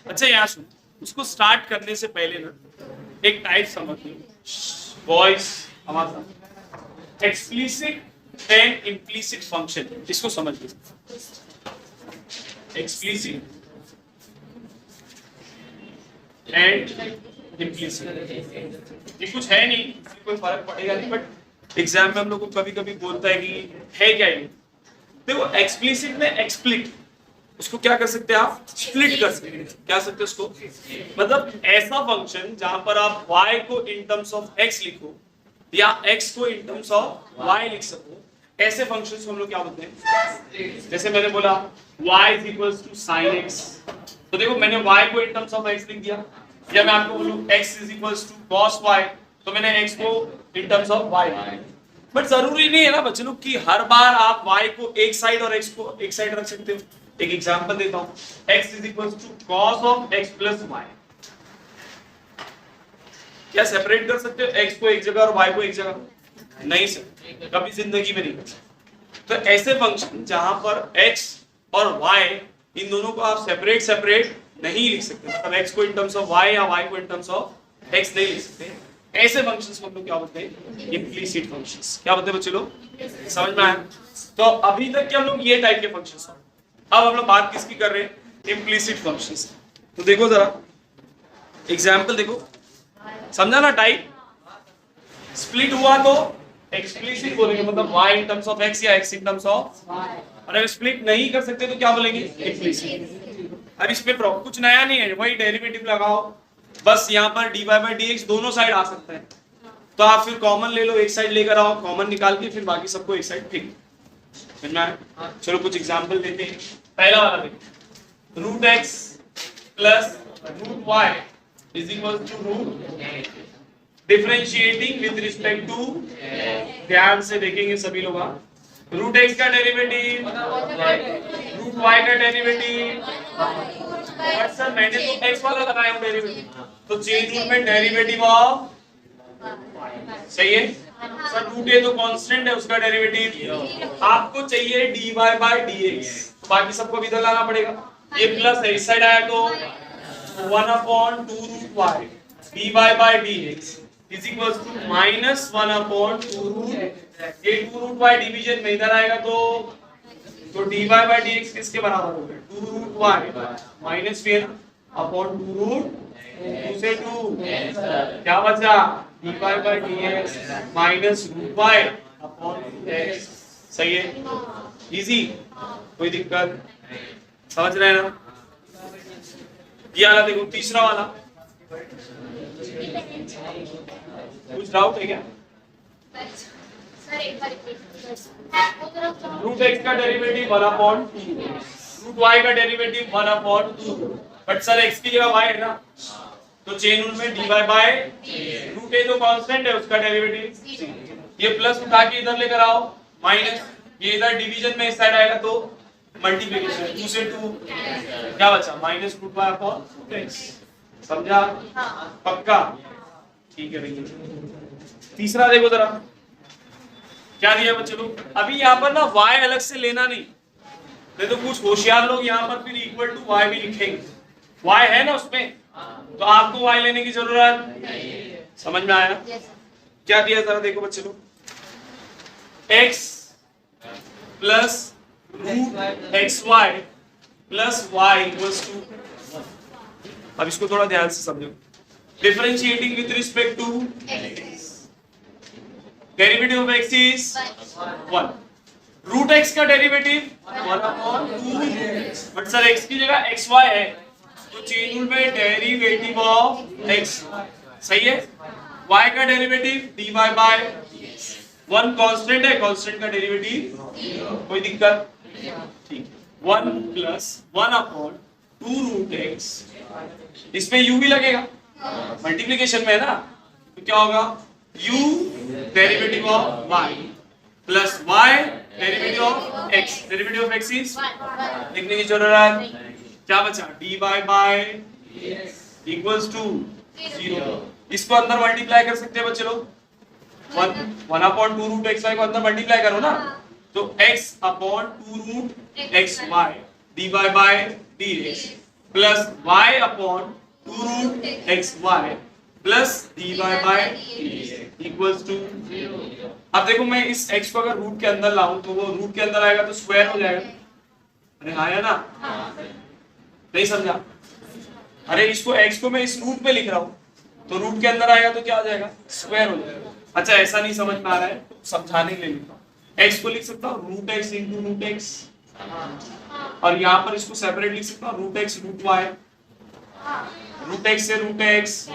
अच्छा यहाँ सुन, उसको स्टार्ट करने से पहले ना एक टाइप समझ लो बॉयज हमारे साथ, एक्सप्लिसिट एंड इम्प्लिसिट फंक्शन, इसको समझ लो। एक्सप्लिसिट एंड इम्प्लिसिट ये कुछ है नहीं, इससे कोई फर्क पड़ेगा नहीं, बट एग्जाम में हम लोग को कभी कभी बोलता है कि है क्या ये। देखो एक्सप्लिसिट में एक्सप्लिट उसको क्या कर सकते हैं आप स्प्लिट कर सकते हैं। क्या सकते हैं उसको, मतलब ऐसा फंक्शन जहां पर आप y को इन टर्म्स ऑफ x लिखो या x को इन टर्म्स ऑफ y लिख सको, ऐसे फंक्शंस को हम लोग क्या बोलते हैं। जैसे मैंने बोला y is equal to sin x, तो देखो मैंने y को इन टर्म्स ऑफ x लिख दिया, या मैं आपको बोलूं x is equal to cos y, तो मैंने x को in terms of y। But जरूरी नहीं है ना बच्चों लोग कि हर बार आप y को एक साइड और x को एक साइड रख सकते हो। एक एग्जांपल देता हूं, x is equal to cos of x plus y। क्या सेपरेट कर सकते हो x को एक जगह और y को एक जगह? नहीं सर, कभी जिंदगी में नहीं। तो ऐसे फंक्शन जहां पर x और y इन दोनों को आप सेपरेट नहीं लिख सकते, मतलब x को इन टर्म्स ऑफ y या y को इन टर्म्स ऑफ x नहीं लिख सकते, ऐसे फंक्शंस को हम लोग क्या बोलते हैं इम्प्लिसिट फंक्शंस। क्या बोलते हैं बच्चे लोग, समझ में आया? तो अभी तक के हम लोग ये टाइप के फंक्शंस, अब हम लोग बात किसकी कर रहे हैं इम्प्लिसिट फंक्शंस। तो देखो जरा एग्जांपल देखो, समझा ना टाइप। स्प्लिट हुआ तो एक्सप्लिसिट बोलेंगे, मतलब y in terms of x या x in terms of y, और अगर स्प्लिट नहीं कर सकते तो क्या बोलेंगे इम्प्लिसिट। अब इसमें कुछ नया नहीं है, वही डेरिवेटिव लगाओ, बस यहाँ पर dy बाय dx दोनों साइड आ सकता है, तो आप फिर कॉमन ले लो, एक साइड लेकर आओ, कॉमन निकाल के फिर बाकी सबको एक साइड फेंक। चलो कुछ एग्जांपल देते हैं। पहला वाला देखो, root x plus root y is equal to root, differentiating with respect to, ध्यान से देखेंगे सभी लोग, रूट एक्स का डेरिवेटिव, रूट वाई का डेरिवेटिव, और सर मैंने तो एक्स वाला लगाया हूं डेरिवेटिव, तो चेंज रूट में डेरिवेटिव ऑफ, सही है सर, रूट ए तो कांस्टेंट है उसका डेरिवेटिव, आपको चाहिए dy बाय dx, तो बाकी सबको भी इधर लाना पड़ेगा। ये प्लस है, इस साइड आया तो 1/2 root y dy by dx is equals to minus 1/2 root, ये 2 रूट y डिवीजन में इधर आएगा तो dy बाय dx किसके बराबर होगा 2 रूट y माइनस फिर अपॉन 2 रूट 2 से 2, क्या बचा dy by dx minus root y upon x। सही है, इजी, कोई दिक्कत, समझ रहे हैं ना? ये वाला देखो, तीसरा वाला, कुछ डाउट है क्या? रूट x का डेरिवेटिव 1/2, रूट वाई का डेरिवेटिव 1/2, बट सर एक्स की जगह वाई है ना, तो चेन रूल में dy बाय रूट ए जो कांस्टेंट है उसका डेरिवेटिव, ये प्लस उठा के इधर लेकर आओ माइनस, ये इधर डिवीजन में इस साइड आएगा तो मल्टीप्लिकेशन, 2 से 2 क्या बचा minus root y upon root x. समझा? पक्का? ठीक है भैया। तीसरा देखो जरा क्या दिया बच्चे लोग, अभी यहाँ पर ना y अलग से लेना नहीं तो कुछ होशियार लोग यहाँ पर फिर इक्वल टू y भी लिखेंगे, y है ना उसमें, तो आपको y लेने की जरूरत। समझ में आया? क्या दिया जरा देखो बच्चे लोग, x plus root x y plus y equals to, अब इसको थोड़ा ध्यान से समझो, differentiating with respect to derivative of x is 1, root x का डेरिवेटिव 1/2, बट सर x की जगह xy है तो चेन रूल में डेरिवेटिव ऑफ x, सही है, y का डेरिवेटिव dy बाय 1 कांस्टेंट है, कांस्टेंट का डेरिवेटिव कोई दिक्कत? ठीक, 1 प्लस 1/2 रूट x, इसमें u भी लगेगा, मल्टीप्लिकेशन में है ना, तो क्या होगा u derivative of y plus y derivative of x, derivative of x is लिखने की जरूरत, क्या बचा dy बाय इक्वल्स टू 0, इसको अंदर मल्टीप्लाई कर सकते हैं बच्चे लोग, 1/2 रूट xy को अंदर मल्टीप्लाई करो ना, तो x/2 root xy dy by dx plus y/2 root xy plus dy by equals to, अब देखो मैं इस x को अगर रूट के अंदर लाऊं तो वो रूट के अंदर आएगा तो स्क्वायर हो जाएगा, अरे हाँ या ना? नहीं समझा? अरे इसको x को मैं इस रूट में लिख रहा हूं तो रूट के अंदर आएगा तो क्या आ जाएगा स्क्वायर हो जाएगा। अच्छा ऐसा नहीं समझ में आ रहा है तो समझाने के लिए लिखता हूं, x को लिख सकता हूं root x into root x, और यहाँ पर इसको सेपरेट लिख सकता हूं root x root y, root x से रूट x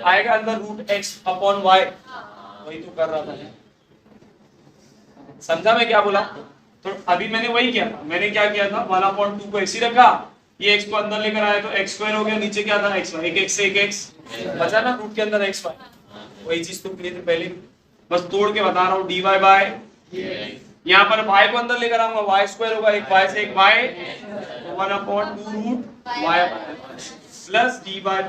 आएगा अंदर रूट x अपॉन y, वही तो कर रहा था, समझा मैं क्या बोला? तो अभी मैंने वही किया था, मैंने क्या किया था 1/2 को ऐसे रखा, ये x को अंदर लेकर आया तो x स्क्वायर हो गया, नीचे क्या था xy, एक x से एक x बचा ना रूट के अंदर xy, वही चीज तो किए थे पहले, बस तोड़ के बता रहा हूँ dy बाय, यहाँ पर y को अंदर लेकर आऊंगा y स्क्वायर होगा, एक y से एक y, 1/2 root y plus dy by,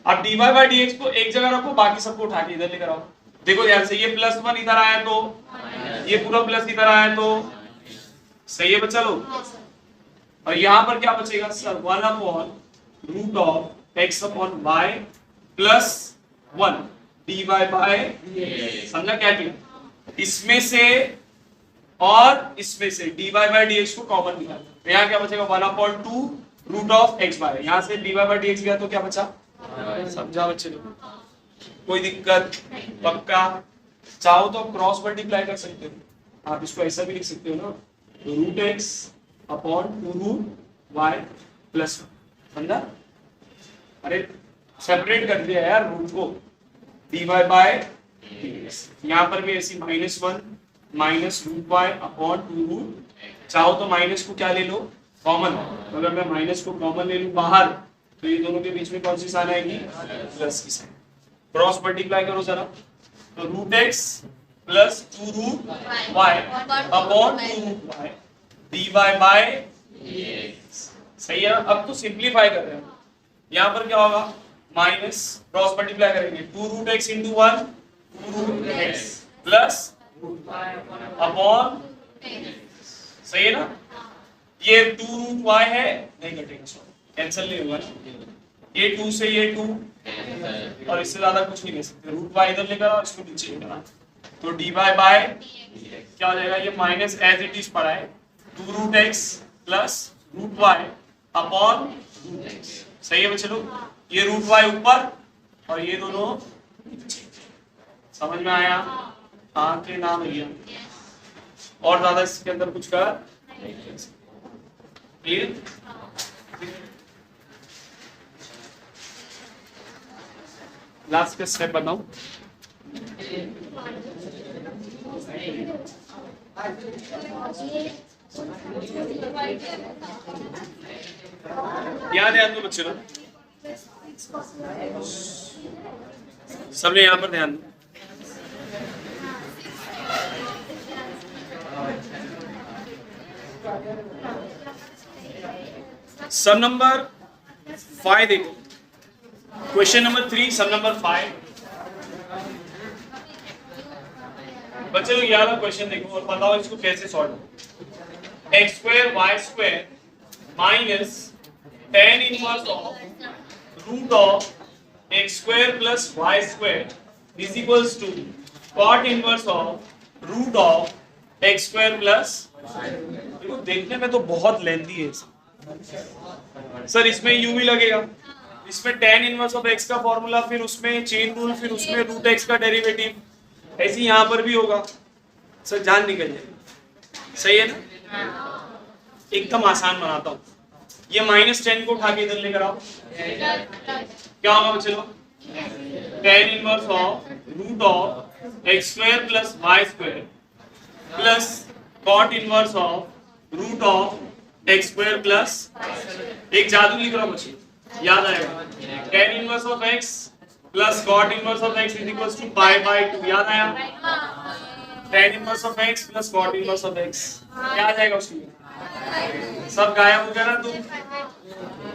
अब dy बाय dx को एक जगह रखो, बाकी सबको उठा के इधर लेकर आओ, देखो ध्यान से, ये +1 इधर आया तो ये पूरा प्लस इधर आया तो सही है बच्चा लोग, और यहाँ पर क्या बचेगा सर 1/रूट of x upon y plus 1 dy by, समझा क्या किया, इसमें से और इसमें से dy बाय dx को कॉमन निकाल, तो यहाँ क्या बचेगा 1/2 रूट ऑफ x बाय, यहाँ से dy बाय dx गया तो क्या बचा, समझा बच्चे लोग? कोई दिक्कत? पक्का? चाहो तो क्रॉस मल्टीप्लाई कर सकते हो, आप इसको ऐसा भी लिख सकते हो ना, root x upon 2 root y plus, समझा? अरे सेपरेट कर दिया यार रूट को, dy बाय यहाँ पर भी ऐसी -1 minus root y upon 2 root, चाहो तो माइनस को क्या ले लो कॉमन, अगर मैं माइनस को कॉमन ले लूं बाहर तो ये दोनों के बीच में कौन सी साइन आएगी, प्लस की साइन, क्रॉस मल्टीप्लाई करो जरा, तो root x plus 2 root y upon 2 root y dy by, सही है? अब तो सिंपलीफाई कर रहे हैं, यहाँ पर क्या होगा माइनस, क्रॉस मल्टीप्लाई करेंगे 2 root x into 1 2 root x plus upon, सही है ना? ये 2 रूट y है, नहीं घटेगा, कैंसिल नहीं होगा, ये 2 से ये 2 और इससे ज्यादा कुछ नहीं ले सकते, रूट y इधर लेकर आओ, इसको नीचे लेकर आओ, तो dy बाय क्या हो जाएगा, ये माइनस एज इट इज पड़ा है 2 root x plus root y upon root x, सही है बच्चे लोग? ये रूट y ऊपर और ये दोनों नीचे, समझ में आया? हाँ के नाम भैया, और ज्यादा इसके अंदर कुछ कर क्लियर? लास्ट का स्टेप बताऊं, यहाँ ध्यान दो बच्चों, सबने यहाँ पर ध्यान दो। सम नंबर 5 देखो, क्वेश्चन नंबर 3 सम नंबर 5। बच्चे लोग याद क्वेश्चन देखो और बताओ इसको कैसे solve. X square y square minus tan inverse of root of x square plus y square is equals to cot inverse of root of x square plus. देखो देखने में तो बहुत लेंथी है सर, इसमें u भी लगेगा, इसमें tan इनवर्स ऑफ x का फॉर्मूला, फिर उसमें चेन रूल, फिर उसमें रूट x का डेरिवेटिव, ऐसे यहाँ पर भी होगा सर, जान निकल जाएगी। सही है ना? एकदम आसान बनाता हूँ, ये -10 को उठा के इधर लेकर आओ, क्या होगा बच्चे लोग? tan inverse of root of x square plus y square plus cot inverse of root of x square plus, एक जादू लिख रहा हूं बच्चे, याद आएगा, tan inverse of x plus cot inverse of x is equals to pi by 2, याद आया? tan inverse of x plus cot inverse of x क्या आ जाएगा उसमें? सब गायब हो गया ना तुम?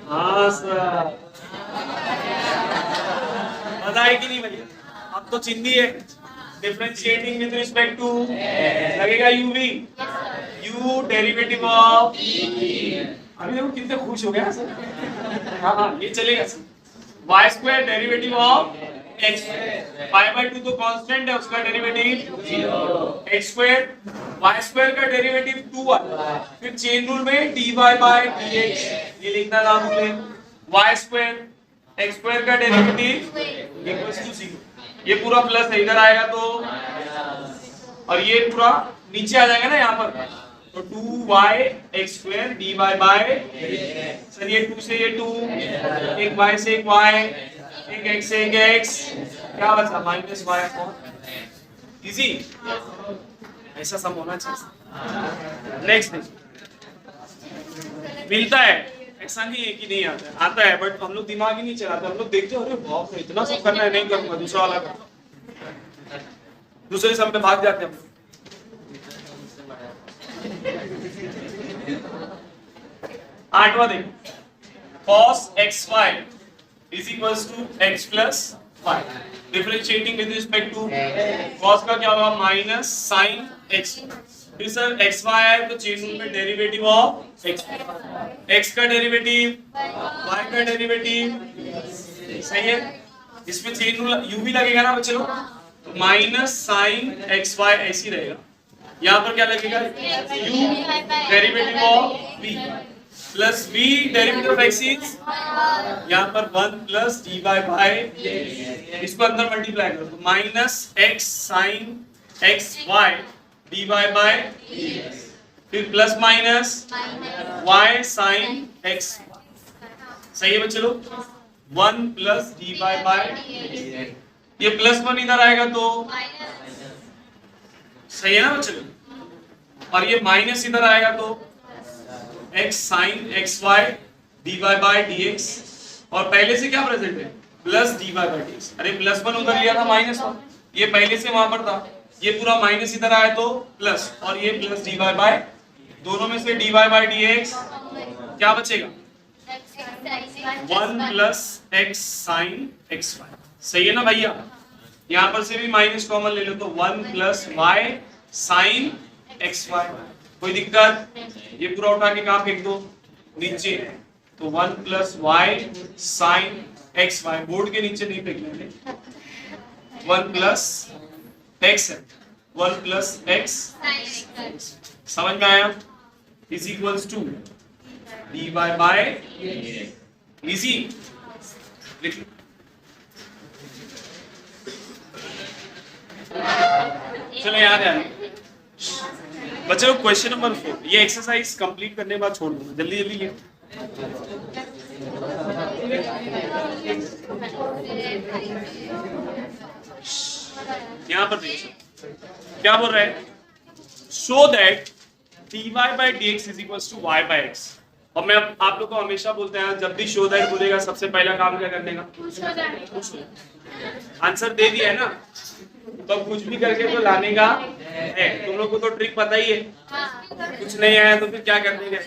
हाँ सर, मजा है कि नहीं भैया? अब तो चिंदी है, डिफरेंशिएटिंग विद रिस्पेक्ट टू लगेगा u भी, u डेरिवेटिव ऑफ, अभी देखो कितने खुश हो गया सर। हाँ ये चलेगा sir, y square derivative of x, pi by 2 तो कांस्टेंट है, उसका derivative 0, x square y square का डेरिवेटिव 2y, फिर चेन रूल में dy बाय dx, ये लिखना ना भूलें, y स्क्वायर x स्क्वायर का डेरिवेटिव इक्वल्स टू 0, ये पूरा प्लस है, इधर आएगा तो, और ये पूरा नीचे आ जाएगा ना यहाँ पर, तो 2y x square dy by, sir ये 2 से ये 2, एक y से एक y, एक x से एक x, क्या बचा? -y अपॉन, इजी, ऐसा सम होना चाहिए। नेक्स्ट मिलता है, ऐसा नहीं है कि नहीं आता है, आता है, बट हम लोग दिमाग ही नहीं चलाते, हम लोग देखते हैं अरे बाप रे इतना सब करना है, नहीं करूंगा, दूसरा वाला कर, दूसरे सम पे भाग जाते हैं। आठवां देखो, cos xy is equals to x plus y, differentiating with respect to, cos का क्या होगा? माइनस sin x, फिर सर xy है तो चेन रूल में डेरिवेटिव ऑफ x, x का डेरिवेटिव y का डेरिवेटिव, सही है, इसमें चेन रूल u भी लगेगा ना बच्चे लोग, तो माइनस sin xy ऐसे ही रहेगा, यहाँ पर क्या लगेगा? u derivative of v plus v derivative of x is, यहाँ पर 1 प्लस dy बाय, इसको अंदर मल्टीप्लाई करो तो minus x sin xy dy by, फिर plus minus y sin x, सही है बच्चे लोग, 1 प्लस dy बाय, ये प्लस 1 इधर आएगा तो, सही है ना बच्चे लोग, और ये माइनस इधर आएगा तो x sin xy dy by dx, और पहले से क्या प्रेजेंट है? प्लस dy बाय dx, अरे प्लस 1 उधर लिया था -1, ये पहले से वहां पर था, ये पूरा माइनस इधर आया तो प्लस, और ये प्लस dy बाय, दोनों में से dy बाय dx क्या बचेगा? 1 प्लस x sin xy, सही है ना भैया? यहाँ पर से भी माइनस कॉमन ले लो तो 1 प्लस y sin xy, कोई दिक्कत? ये पूरा उठा के कहाँ फेंक दो? नीचे, तो 1 plus y sin xy, board के नीचे नहीं फेंकने, 1 प्लस x है, 1 प्लस x, समझ में आया? Is equals to dy by, easy, लिख लो। चलो याद है बच्चे लोग, क्वेश्चन नंबर 4, ये एक्सरसाइज कंप्लीट करने के बाद छोड़ दूंगा, जल्दी जल्दी ये यहाँ पर देखिए क्या बोल रहा है, show that dy by dx is equals to y by x। और मैं आप लोग को हमेशा बोलते हैं जब भी शो दैट बोलेगा सबसे पहला काम क्या करने का, आंसर दे दिया है ना, तो कुछ भी करके तो लाने का है। तुम लोग को तो ट्रिक पता ही है, कुछ नहीं आया तो फिर क्या करने का।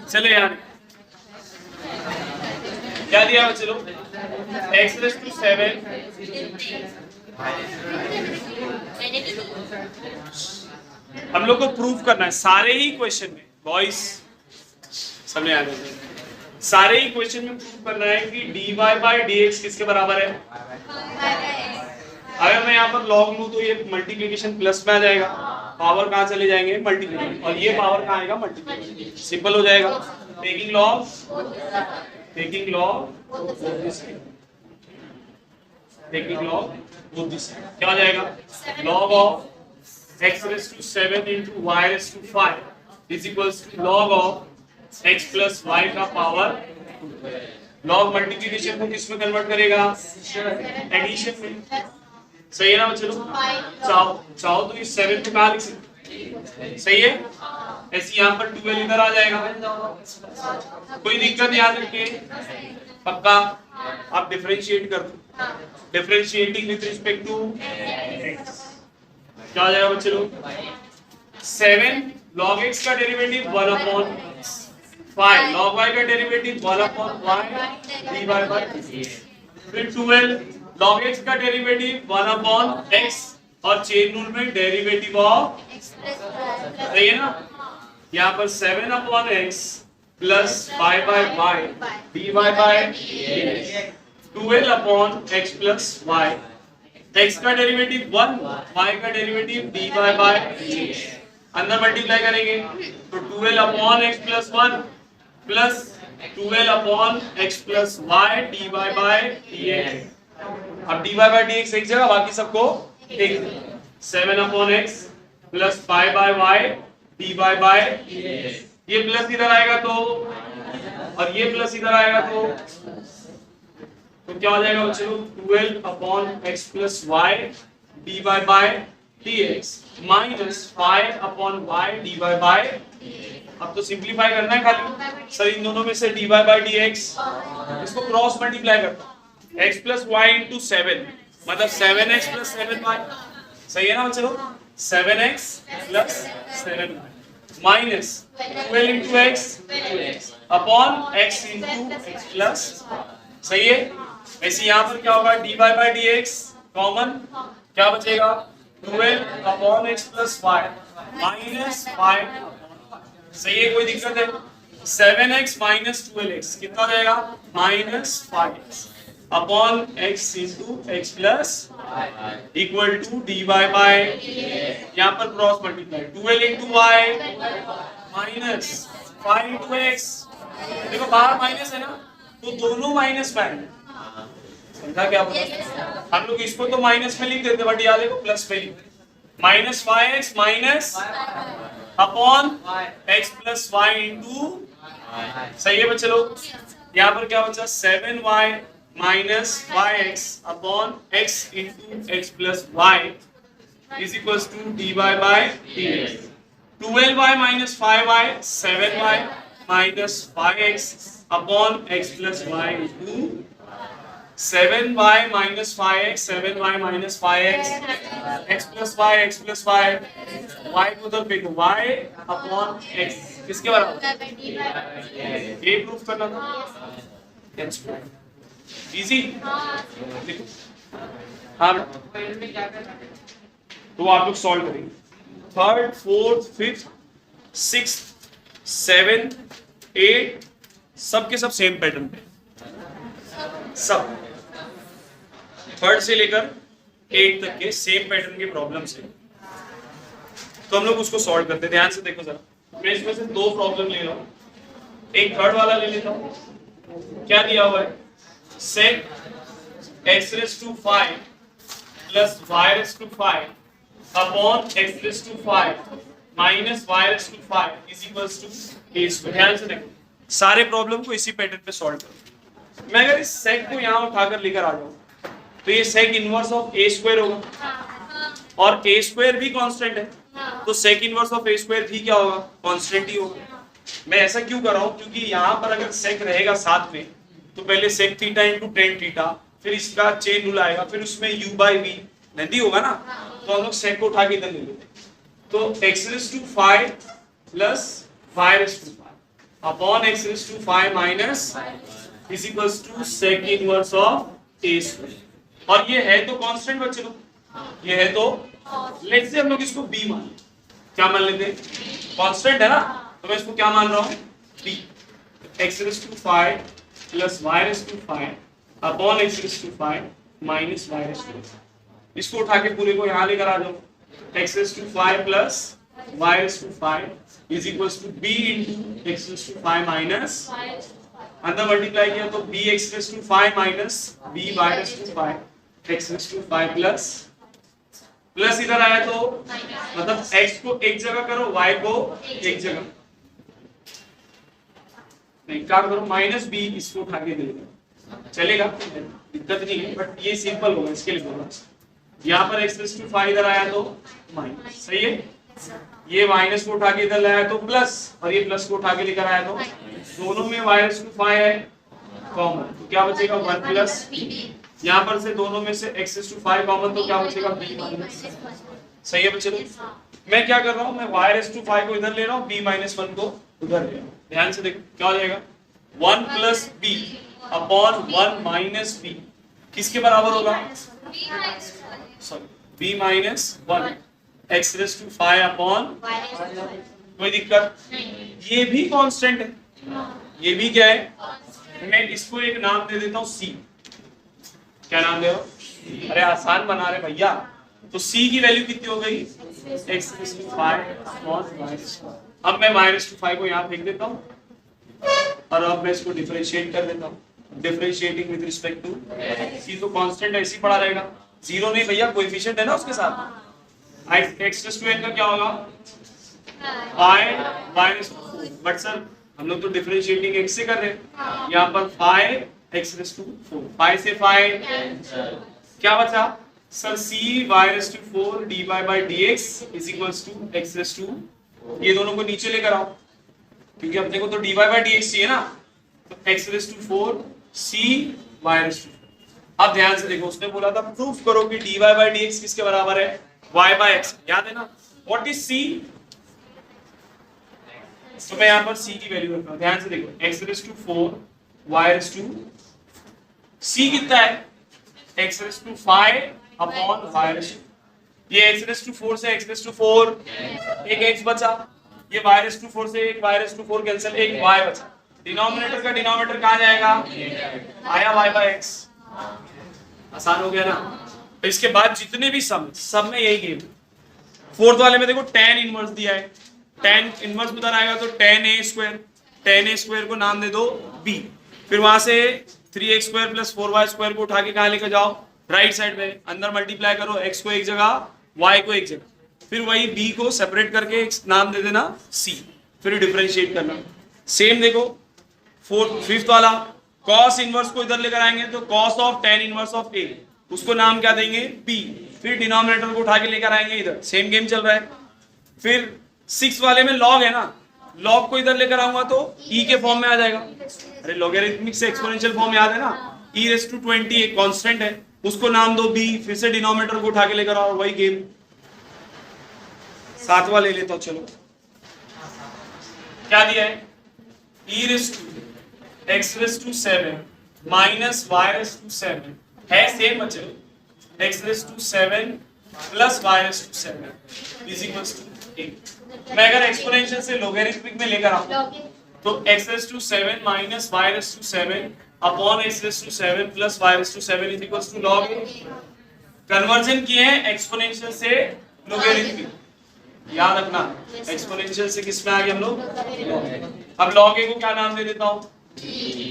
चलो यार क्या दिया चलो, x raised to 7 हम लोग को प्रूव करना है सारे ही क्वेश्चन में, बॉयज समझ आ रहे हैं, सारे ही क्वेश्चन में प्रूव करना है कि dy by dx किसके बराबर है। अगर मैं यहाँ पर log लूं तो ये मल्टीप्लिकेशन प्लस में आ जाएगा, पावर कहाँ चले जाएंगे मल्टीप्लिकेशन, और ये पावर कहाँ आएगा मल्टीप्लिकेशन, सिंपल हो जाएगा। टेकिंग log both this क्या हो जाएगा, log of x raised to 7 into y raised to 5 is equals to log of x plus y का पावर। log मल्टीप्लिकेशन को किस में कन्वर्ट करेगा, एडिशन में, सही है ना बच्चों। चाहो तो इस 7 को कहाँ लिख सकते, सही है, ऐसे यहाँ पर 12 इधर आ जाएगा, कोई दिक्कत याद रखिए पक्का। आप डिफरेंशिएट कर दो, differentiating with respect to x क्या आ जाएगा बच्चे लोग, 7 log x का डेरिवेटिव 1 अपॉन 5 log y का derivative 1 upon y dy by फिर 12 log x का डेरिवेटिव 1 अपॉन x और चेन रूल में डेरिवेटिव ऑफ सही है ना, यहाँ पर 7 upon x plus 5 by y dy by 12 upon x plus y, x का डेरिवेटिव 1 y का डेरिवेटिव dy बाय अंदर मल्टीप्लाई करेंगे तो 12 upon x plus 1 plus 12 upon x plus y dy by dx। अब dy बाय dx एक जगह, बाकी सबको एक 7 upon x plus 5 by y dy by ये प्लस इधर आएगा तो और ये प्लस इधर आएगा तो क्या हो जाएगा बच्चों, 12 upon x plus y dy by dx minus 5 upon y dy by, अब तो सिंपलीफाई करना है खाली सर, इन दोनों में से dy बाय dx इसको क्रॉस मल्टीप्लाई करता हूं, x प्लस y इंटू 7 मतलब 7x प्लस 7y, सही है ना बच्चों, 7x plus 7y minus 12 into x upon x into x plus, सही है। ऐसे यहाँ पर क्या होगा, dy बाय dx कॉमन क्या बचेगा, 12 upon x plus y minus 5, सही है, कोई दिक्कत है, 7x माइनस 12x कितना हो जाएगा, minus 5x upon x into x plus equal to dy by यहाँ पर cross multiply 12 into y minus 5 into x, देखो बाहर माइनस है ना तो दोनों माइनस में आएंगे, समझा क्या बोला, हम लोग इसको तो माइनस में लिख देते बट यहाँ देखो प्लस में लिख, minus 5x minus upon x plus y into, सही है बच्चे लोग, यहाँ पर क्या बचा 7y minus 5x upon x into x plus y is equals to dy by dx, 12y minus 5y 7y minus 5x upon x plus y into 7y minus 5x 7y minus 5x x plus y y को तो pick y upon x किसके बराबर, ये proof करना था, easy देखो हाँ तो आप लोग सॉल्व करेंगे, 3rd 4th 5th 6th 7th 8th सबके सब सेम पैटर्न पे, सब 3rd से लेकर 8th तक के सेम पैटर्न के प्रॉब्लम्स है, तो हम लोग उसको सॉल्व करते हैं। ध्यान से देखो जरा, मैं इसमें से 2 प्रॉब्लम ले रहा हूँ, एक 3rd वाला ले लेता हूँ, क्या दिया हुआ है, sec x raised to 5 plus y raised to 5 upon x raised to 5 minus y raised to 5 is equals to a square। ध्यान से देखो सारे प्रॉब्लम को इसी पैटर्न पे सॉल्व करो। मैं अगर इस sec को यहाँ उठाकर लेकर आ जाऊँ तो ये sec inverse of a square होगा और a स्क्वायर भी कांस्टेंट है, तो sec inverse of a square भी क्या होगा, कांस्टेंट ही होगा। मैं ऐसा क्यों कर रहा हूं, क्योंकि यहाँ पर अगर सेक रहेगा साथ में तो पहले sec theta into tan theta, फिर इसका चेन रूल आएगा, फिर उसमें u बाई वी लेंदी होगा ना, तो हम लोग सेक को उठा के इधर ले लेते हैं। तो x raise to 5 plus y raise to 5 upon x raise to 5 minus is equals to sec inverse of a square. और ये है तो कांस्टेंट बच्चे लोग, ये है तो लेट्स से हम लोग इसको b मान लेते, क्या मान लेते हैं, कांस्टेंट है ना, तो मैं इसको क्या मान रहा हूँ b। x raise to 5 plus y raise to 5 upon x raise to 5 minus y raise to 5। इसको उठा के पूरे को यहाँ लेकर आ जाओ, x raise to 5 plus y raise to 5 is equals to b into x raise to 5 minus, अंदर मल्टीप्लाई किया तो b x raise to 5 minus b y raise to 5 x raise to 5 plus plus इधर आया तो मतलब x को एक जगह करो, y को एक जगह, नहीं काम करो माइनस b, इसको उठा के दे दो चलेगा, दिक्कत नहीं है, बट ये सिंपल होगा इसके लिए बोला। यहाँ पर x रेज़ टू 5 इधर आया तो माइनस, सही है, ये माइनस को उठा के इधर लाया तो प्लस, और ये प्लस को उठा के लेकर आया तो दोनों में y रेज़ टू 5 है कॉमन, तो क्या बचेगा 1 प्लस, यहाँ पर से दोनों में से x रेज़ टू 5 कॉमन, तो क्या बचेगा b माइनस, सही है बच्चे लोग। मैं क्या कर रहा हूँ, मैं y रेज़ टू 5 को इधर ले रहा हूँ, b माइनस 1 को उधर ले रहा हूँ, ध्यान से देखो क्या हो जाएगा 1 plus b upon 1 minus b किसके बराबर होगा, sorry b minus 1 x raise to 5 upon, कोई दिक्कत, ये भी कांस्टेंट है, ये भी क्या है, मैं इसको एक नाम दे देता हूँ c, क्या नाम दे रहा, अरे आसान बना रहे भैया, तो c की वैल्यू कितनी हो गई x raise to 5 upon y raise to 5। अब मैं y रेज़ टू 5 को यहाँ फेंक देता हूँ और अब मैं इसको डिफरेंशिएट कर देता हूँ, differentiating with respect to c, तो कांस्टेंट ऐसे ही पड़ा रहेगा, जीरो नहीं भैया, कोएफिशिएंट है ना उसके साथ, x रेज़ टू n का क्या होगा 5 y raise to 4, but sir हम लोग तो डिफरेंशिएटिंग x से कर रहे हैं, यहाँ पर 5 x रेज़ टू 4, 5 से 5 क्या बचा sir c y raise to 4 dy by dx is equals to x raise to, ये दोनों को नीचे लेकर आओ क्योंकि अपने को तो dy by dx चाहिए ना, तो x raise to 4 c y raise to 4। अब ध्यान से देखो, उसने बोला था प्रूफ करो कि dy by dx किसके बराबर है, y by x, याद है ना, व्हाट इज c, तो मैं यहाँ पर c की वैल्यू रखता हूँ, ध्यान से देखो x raise to 4 y raise to, c कितना है x raise to 5 upon y raise to, ये x रेज़ टू 4 से x रेज़ टू 4 एक x बचा, ये y रेज़ टू 4 से एक y रेज़ टू 4 कैंसिल, एक y बचा, डिनोमिनेटर का डिनोमिनेटर कहाँ जाएगा, आया y by x, आसान हो गया ना। तो इसके बाद जितने भी सब में यही गेम, फोर्थ वाले में देखो tan इनवर्स दिया है, tan इनवर्स उधर आएगा तो tan a स्क्वायर को नाम दे दो b, फिर वहां से 3x square plus 4y square को उठा के कहाँ लेकर जाओ, राइट साइड में, अंदर मल्टीप्लाई करो x को एक जगह y को एक जगह, फिर वही b को सेपरेट करके एक नाम दे देना c, फिर डिफरेंशिएट करना। सेम देखो फिफ्थ वाला cos इनवर्स को इधर लेकर आएंगे तो cos of tan inverse of a, उसको नाम क्या देंगे b, फिर डिनोमिनेटर को उठा के लेकर आएंगे इधर, सेम गेम चल रहा है। फिर 6 वाले में log है ना, log को इधर लेकर आऊंगा तो e के फॉर्म में आ जाएगा, अरे लॉगरिथमिक से एक्सपोनेंशियल फॉर्म याद है ना, e रेज़ टू 20 एक कांस्टेंट है, उसको नाम दो b, फिर से डिनोमिनेटर को उठा के लेकर आओ, वही गेम। सातवां ले लेता हूं, चलो क्या दिया है, e raise to x raise to 7 minus y raise to 7 है सेम बच्चे, x raise to 7 plus y raise to 7 is equals to 8। मैं अगर एक्सपोनेंशियल से लोगरिथमिक में लेकर आऊं तो x raise to 7 minus y raise to 7 upon x raise to 7 plus y raise to 7 is equals to log a। Conversion किए हैं exponential से लोगरिथमिक, याद रखना एक्सपोनेंशियल से किस में आ गए हम लोग, अब log a को क्या नाम दे देता हूं,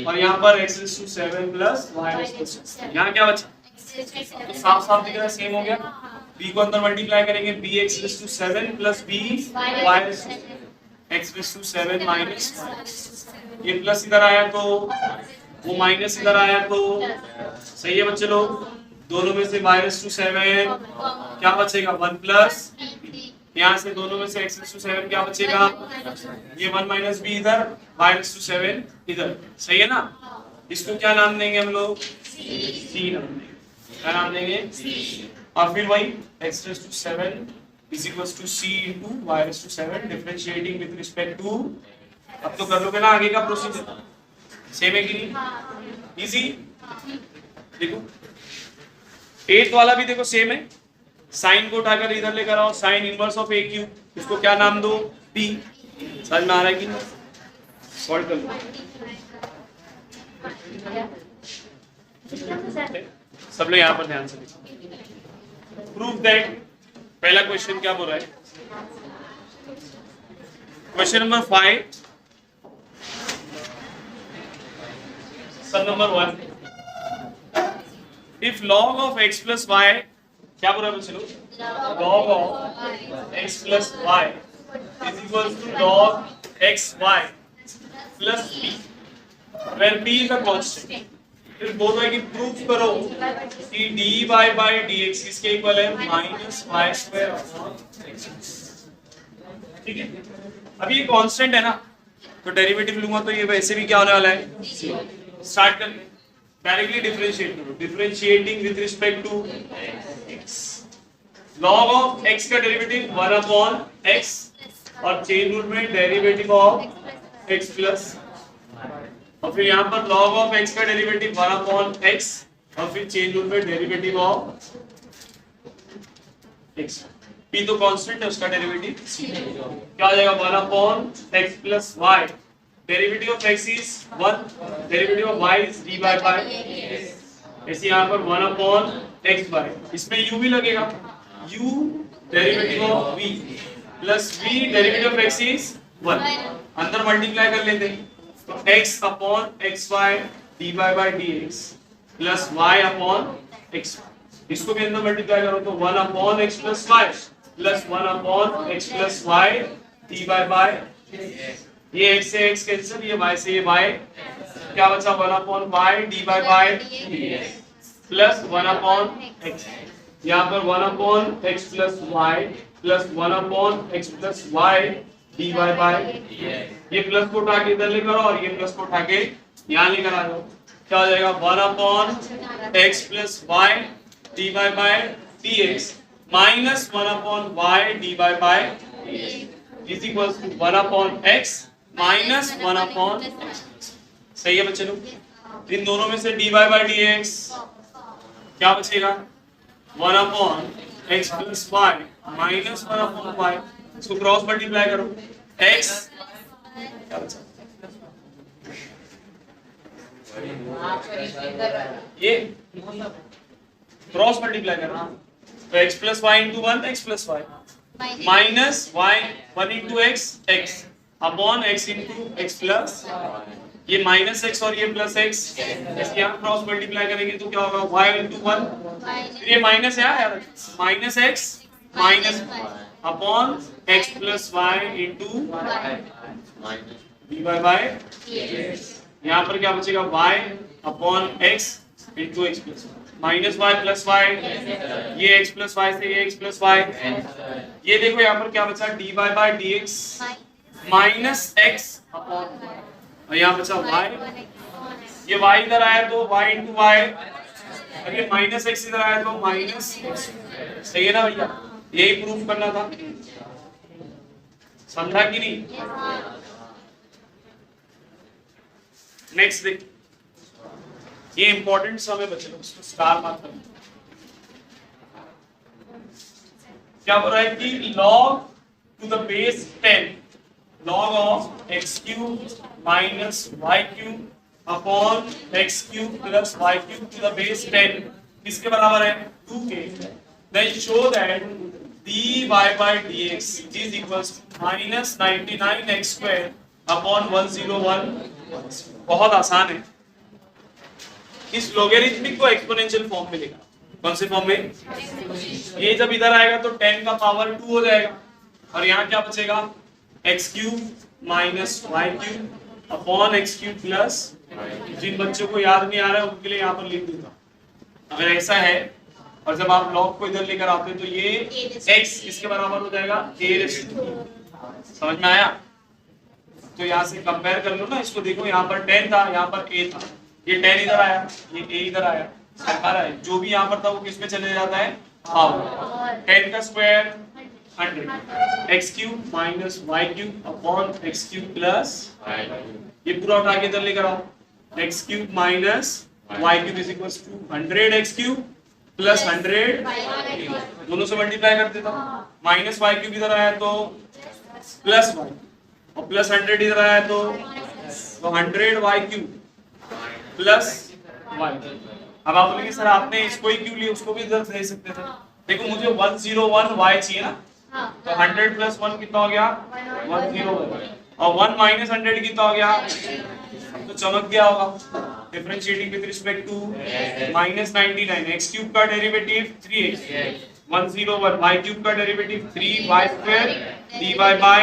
और यहाँ पर x raise to 7 plus y raise to 7, यहाँ क्या बचा, तो साफ साफ दिख रहा है सेम हो गया, b को अंदर मल्टीप्लाई करेंगे b x raise to 7 plus b y raise to x raise to 7 minus, ये प्लस इधर आया तो वो माइनस इधर आया तो, सही है बच्चे लोग, दोनों में से y रेज़ टू 7 क्या बचेगा 1 प्लस, यहाँ से दोनों में से x⁻7 क्या बचेगा, ये 1 माइनस बी इधर, y⁻7 इधर, सही है ना। इसको क्या नाम देंगे हम लोग, c नाम देंगे, क्या नाम देंगे, और फिर वही x⁻7 is equals to c into y⁻7 differentiating with respect to, अब तो कर लोगे ना आगे का प्रोसीजर, सेम है कि नहीं, इजी। देखो 8th वाला भी देखो सेम है, साइन को उठाकर इधर लेकर आओ, sine inverse of A Q, इसको क्या नाम दो, p, समझ में आ रहा है कि नहीं, सॉल्व कर लो सब लोग यहाँ पर ध्यान से देखो। प्रूव दैट, पहला क्वेश्चन क्या बोल रहा है, question number 5 sum number 1, if log of x plus y, क्या बोल रहा है बच्चों, log of x plus y is equal to log xy plus p, where p is a constant, फिर बोल रहा है कि प्रूफ करो कि dy by dx किसके इक्वल है, minus y square upon x, ठीक है। अभी ये कांस्टेंट है ना, तो डेरिवेटिव लूंगा तो ये वैसे भी क्या होने वाला है, स्टार्ट कर ले, डायरेक्टली डिफरेंशिएट करो, differentiating with respect to x, log of x का डेरिवेटिव 1 अपॉन x, और चेन रूल में डेरिवेटिव ऑफ x प्लस, और फिर यहाँ पर log ऑफ x का डेरिवेटिव 1 अपॉन x, और फिर चेन रूल में डेरिवेटिव ऑफ x, p तो कांस्टेंट है, उसका डेरिवेटिव c, क्या आ जाएगा 1 upon x plus y, derivative of x is 1, derivative of y is dy bye, ऐसे यहाँ पर 1 अपॉन xy, इसमें u भी लगेगा, u derivative of v plus v derivative of x is 1, अंदर मल्टीप्लाई कर लेते हैं, तो x upon xy dy by dx plus y upon x, इसको भी अंदर मल्टीप्लाई करो तो 1 upon x plus y plus 1 upon x plus y dy by, ये x से x कैंसिल, ये y से ये y, क्या बचा 1 upon y dy by plus 1 upon x, यहाँ पर 1 upon x plus y plus 1 upon x plus y dy by, ये प्लस को उठा के इधर लेकर आओ और ये प्लस को उठा के यहाँ लेकर आ जाओ, क्या हो जाएगा 1 upon x plus y dy by dx minus 1 upon y dy by is equal to 1 upon x minus 1 upon x, सही है बच्चे लोग। इन दोनों में से dy बाय dx क्या बचेगा, 1 upon x plus y minus 1 upon y, इसको क्रॉस मल्टीप्लाई करो, x क्या बचा, ये क्रॉस मल्टीप्लाई करना, तो x plus y into 1 x plus y minus y 1 into x x upon x into x plus, ये माइनस x और ये प्लस x, इसके यहाँ क्रॉस मल्टीप्लाई करेंगे तो क्या होगा y इंटू 1, फिर ये माइनस है यार, minus x minus upon x plus y into dy by, यहाँ पर क्या बचेगा y upon x into x plus minus y plus y, ये x प्लस वाई से ये x प्लस वाई, ये देखो यहाँ पर क्या बचा dy by dx minus x upon, और यहाँ बचा y, ये y इधर आया तो y इंटू y, और ये माइनस x इधर आया तो माइनस x, सही है ना भैया, यही प्रूफ करना था, समझा कि नहीं। नेक्स्ट देख, ये इंपॉर्टेंट सम है बच्चे लोग, इसको स्टार मार्क करना। क्या बोल रहा है कि log to the base 10 log of x cube minus y cube upon x cube plus y cube to the base 10 किसके बराबर है, 2 के, then show that dy by dx is equals to minus 99x square upon 101, बहुत आसान है, इस लोगेरिथमिक को exponential form में लिखा, कौन से फॉर्म में, ये जब इधर आएगा तो 10 का पावर 2 हो जाएगा, और यहाँ क्या बचेगा x cube minus y cube upon x cube plus, जिन बच्चों को याद नहीं आ रहा है उनके लिए यहाँ पर लिख दूंगा, अगर ऐसा है और जब आप log को इधर लेकर आते हो तो ये x किसके बराबर हो जाएगा a रेज़ टू b। समझ में आया? तो यहाँ से कंपेयर कर लो ना इसको, देखो यहाँ पर 10 था, यहाँ पर a था, ये 10 इधर आया, ये a इधर आया, जो भी यहाँ पर था वो किस में चले जाता है, हाफ। 10 का square 100, x cube minus y cube upon x cube plus, ये पूरा उठा के इधर लेकर आओ, x cube minus y cube is equal to 100 x cube plus 100, दोनों से मल्टीप्लाई कर देता हूँ, माइनस y क्यूब इधर आया तो प्लस y, और प्लस 100 इधर आया तो 100 y क्यूब प्लस y। अब आप बोलेंगे सर आपने इसको ही क्यों लिया, उसको भी इधर दे सकते थे। देखो मुझे 101 y चाहिए ना, तो 100 प्लस 1 कितना हो गया 101, और 1 माइनस 100 कितना हो गया, तो चमक गया होगा। Differentiating with respect to minus 99, x cube का डेरिवेटिव 3x, 101 y क्यूब का डेरिवेटिव 3y स्क्वायर dy बाय,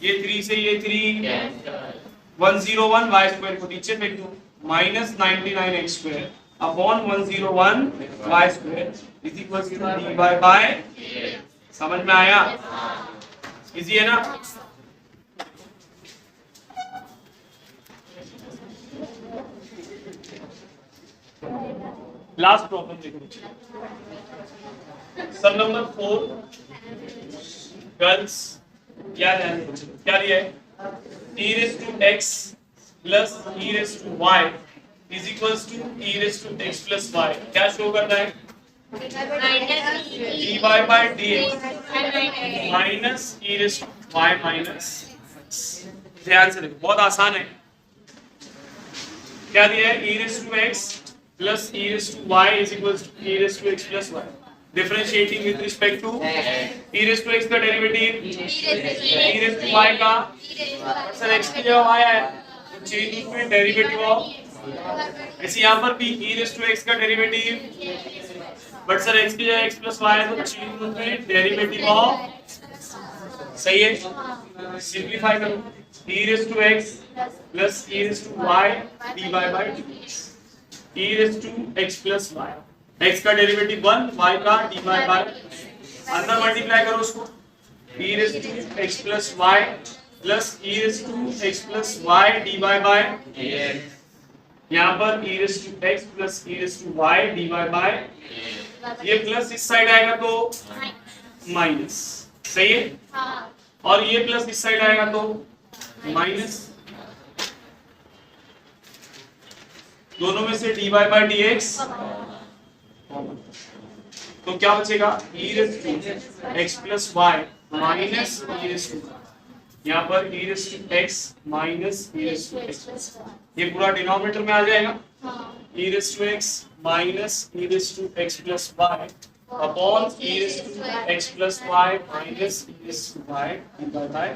ये 3 से ये 3, 101 y स्क्वायर को नीचे फेंक दो, minus 99 x square upon 101 y square is equal to dy by. समझ में आया? इजी है ना? लास्ट प्रॉब्लम देखो, सम नंबर 4 गर्ल्स, क्या दिया है, e raised to x plus e raised to y is equals to e raised to x plus y, क्या शो करना है, dy by dx minus e raised to y minus x। ध्यान से देखो बहुत आसान है, क्या दिया है, e raised to x plus e raised to y is equals to e raised to x plus y, differentiating with respect to e raised to x का derivative e raised to y का, sir x की जगह y है तो change में derivative of, ऐसे यहाँ पर भी e raised to x का डेरिवेटिव, बट सर x की जगह x plus y है तो चेंज में डेरिवेटिव ऑफ, सही है, सिंपलीफाई करो, e raised to x plus e raised to y dy by dx, e raised to x plus y, x का डेरिवेटिव 1, y का dy by, अंदर मल्टीप्लाई करो उसको, e raised to x plus y plus e raised to x plus y dy by, यहाँ पर e raised to x plus e raised to y dy by, ये plus इस side आएगा तो minus, सही है, और ये प्लस इस साइड आएगा तो माइनस, दोनों में से dy by dx, तो क्या बचेगा, e raised to x plus y minus e raised to, यहाँ पर e raised to x minus e raised to x, ये पूरा डिनोमिनेटर में आ जाएगा, e raised to x minus e raised to x plus y upon e raised to x plus y minus e raised to y dy by।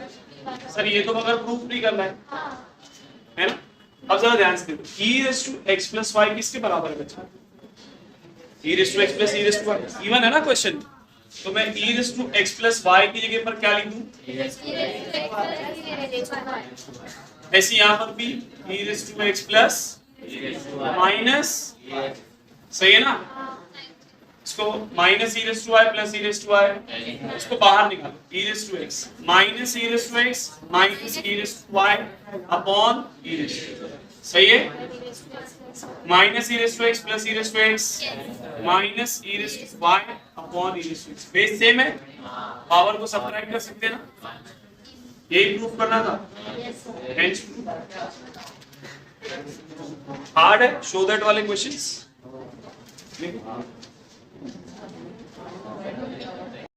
Sir ये तो मगर proof नहीं करना है ना? अब जरा ध्यान से देखो, e raised to x plus y किसके बराबर है बच्चा, e raised to x plus e raised to y, even है ना क्वेश्चन, तो मैं e raised to x plus y की जगह पर क्या लिख दूं, ऐसे यहाँ पर भी e raised to x plus minus, सही है ना, इसको minus e raised to y plus e raised to y, इसको बाहर निकालो, e raised to x minus e raised to x minus e raised to y upon e raised to, सही है, minus e raised to x plus e raised to x minus e raised to y upon e raised to x, base same है, power को subtract कर सकते हैं ना, यही proof करना था, हार्ड है, शो दैट वाले क्वेश्चंस।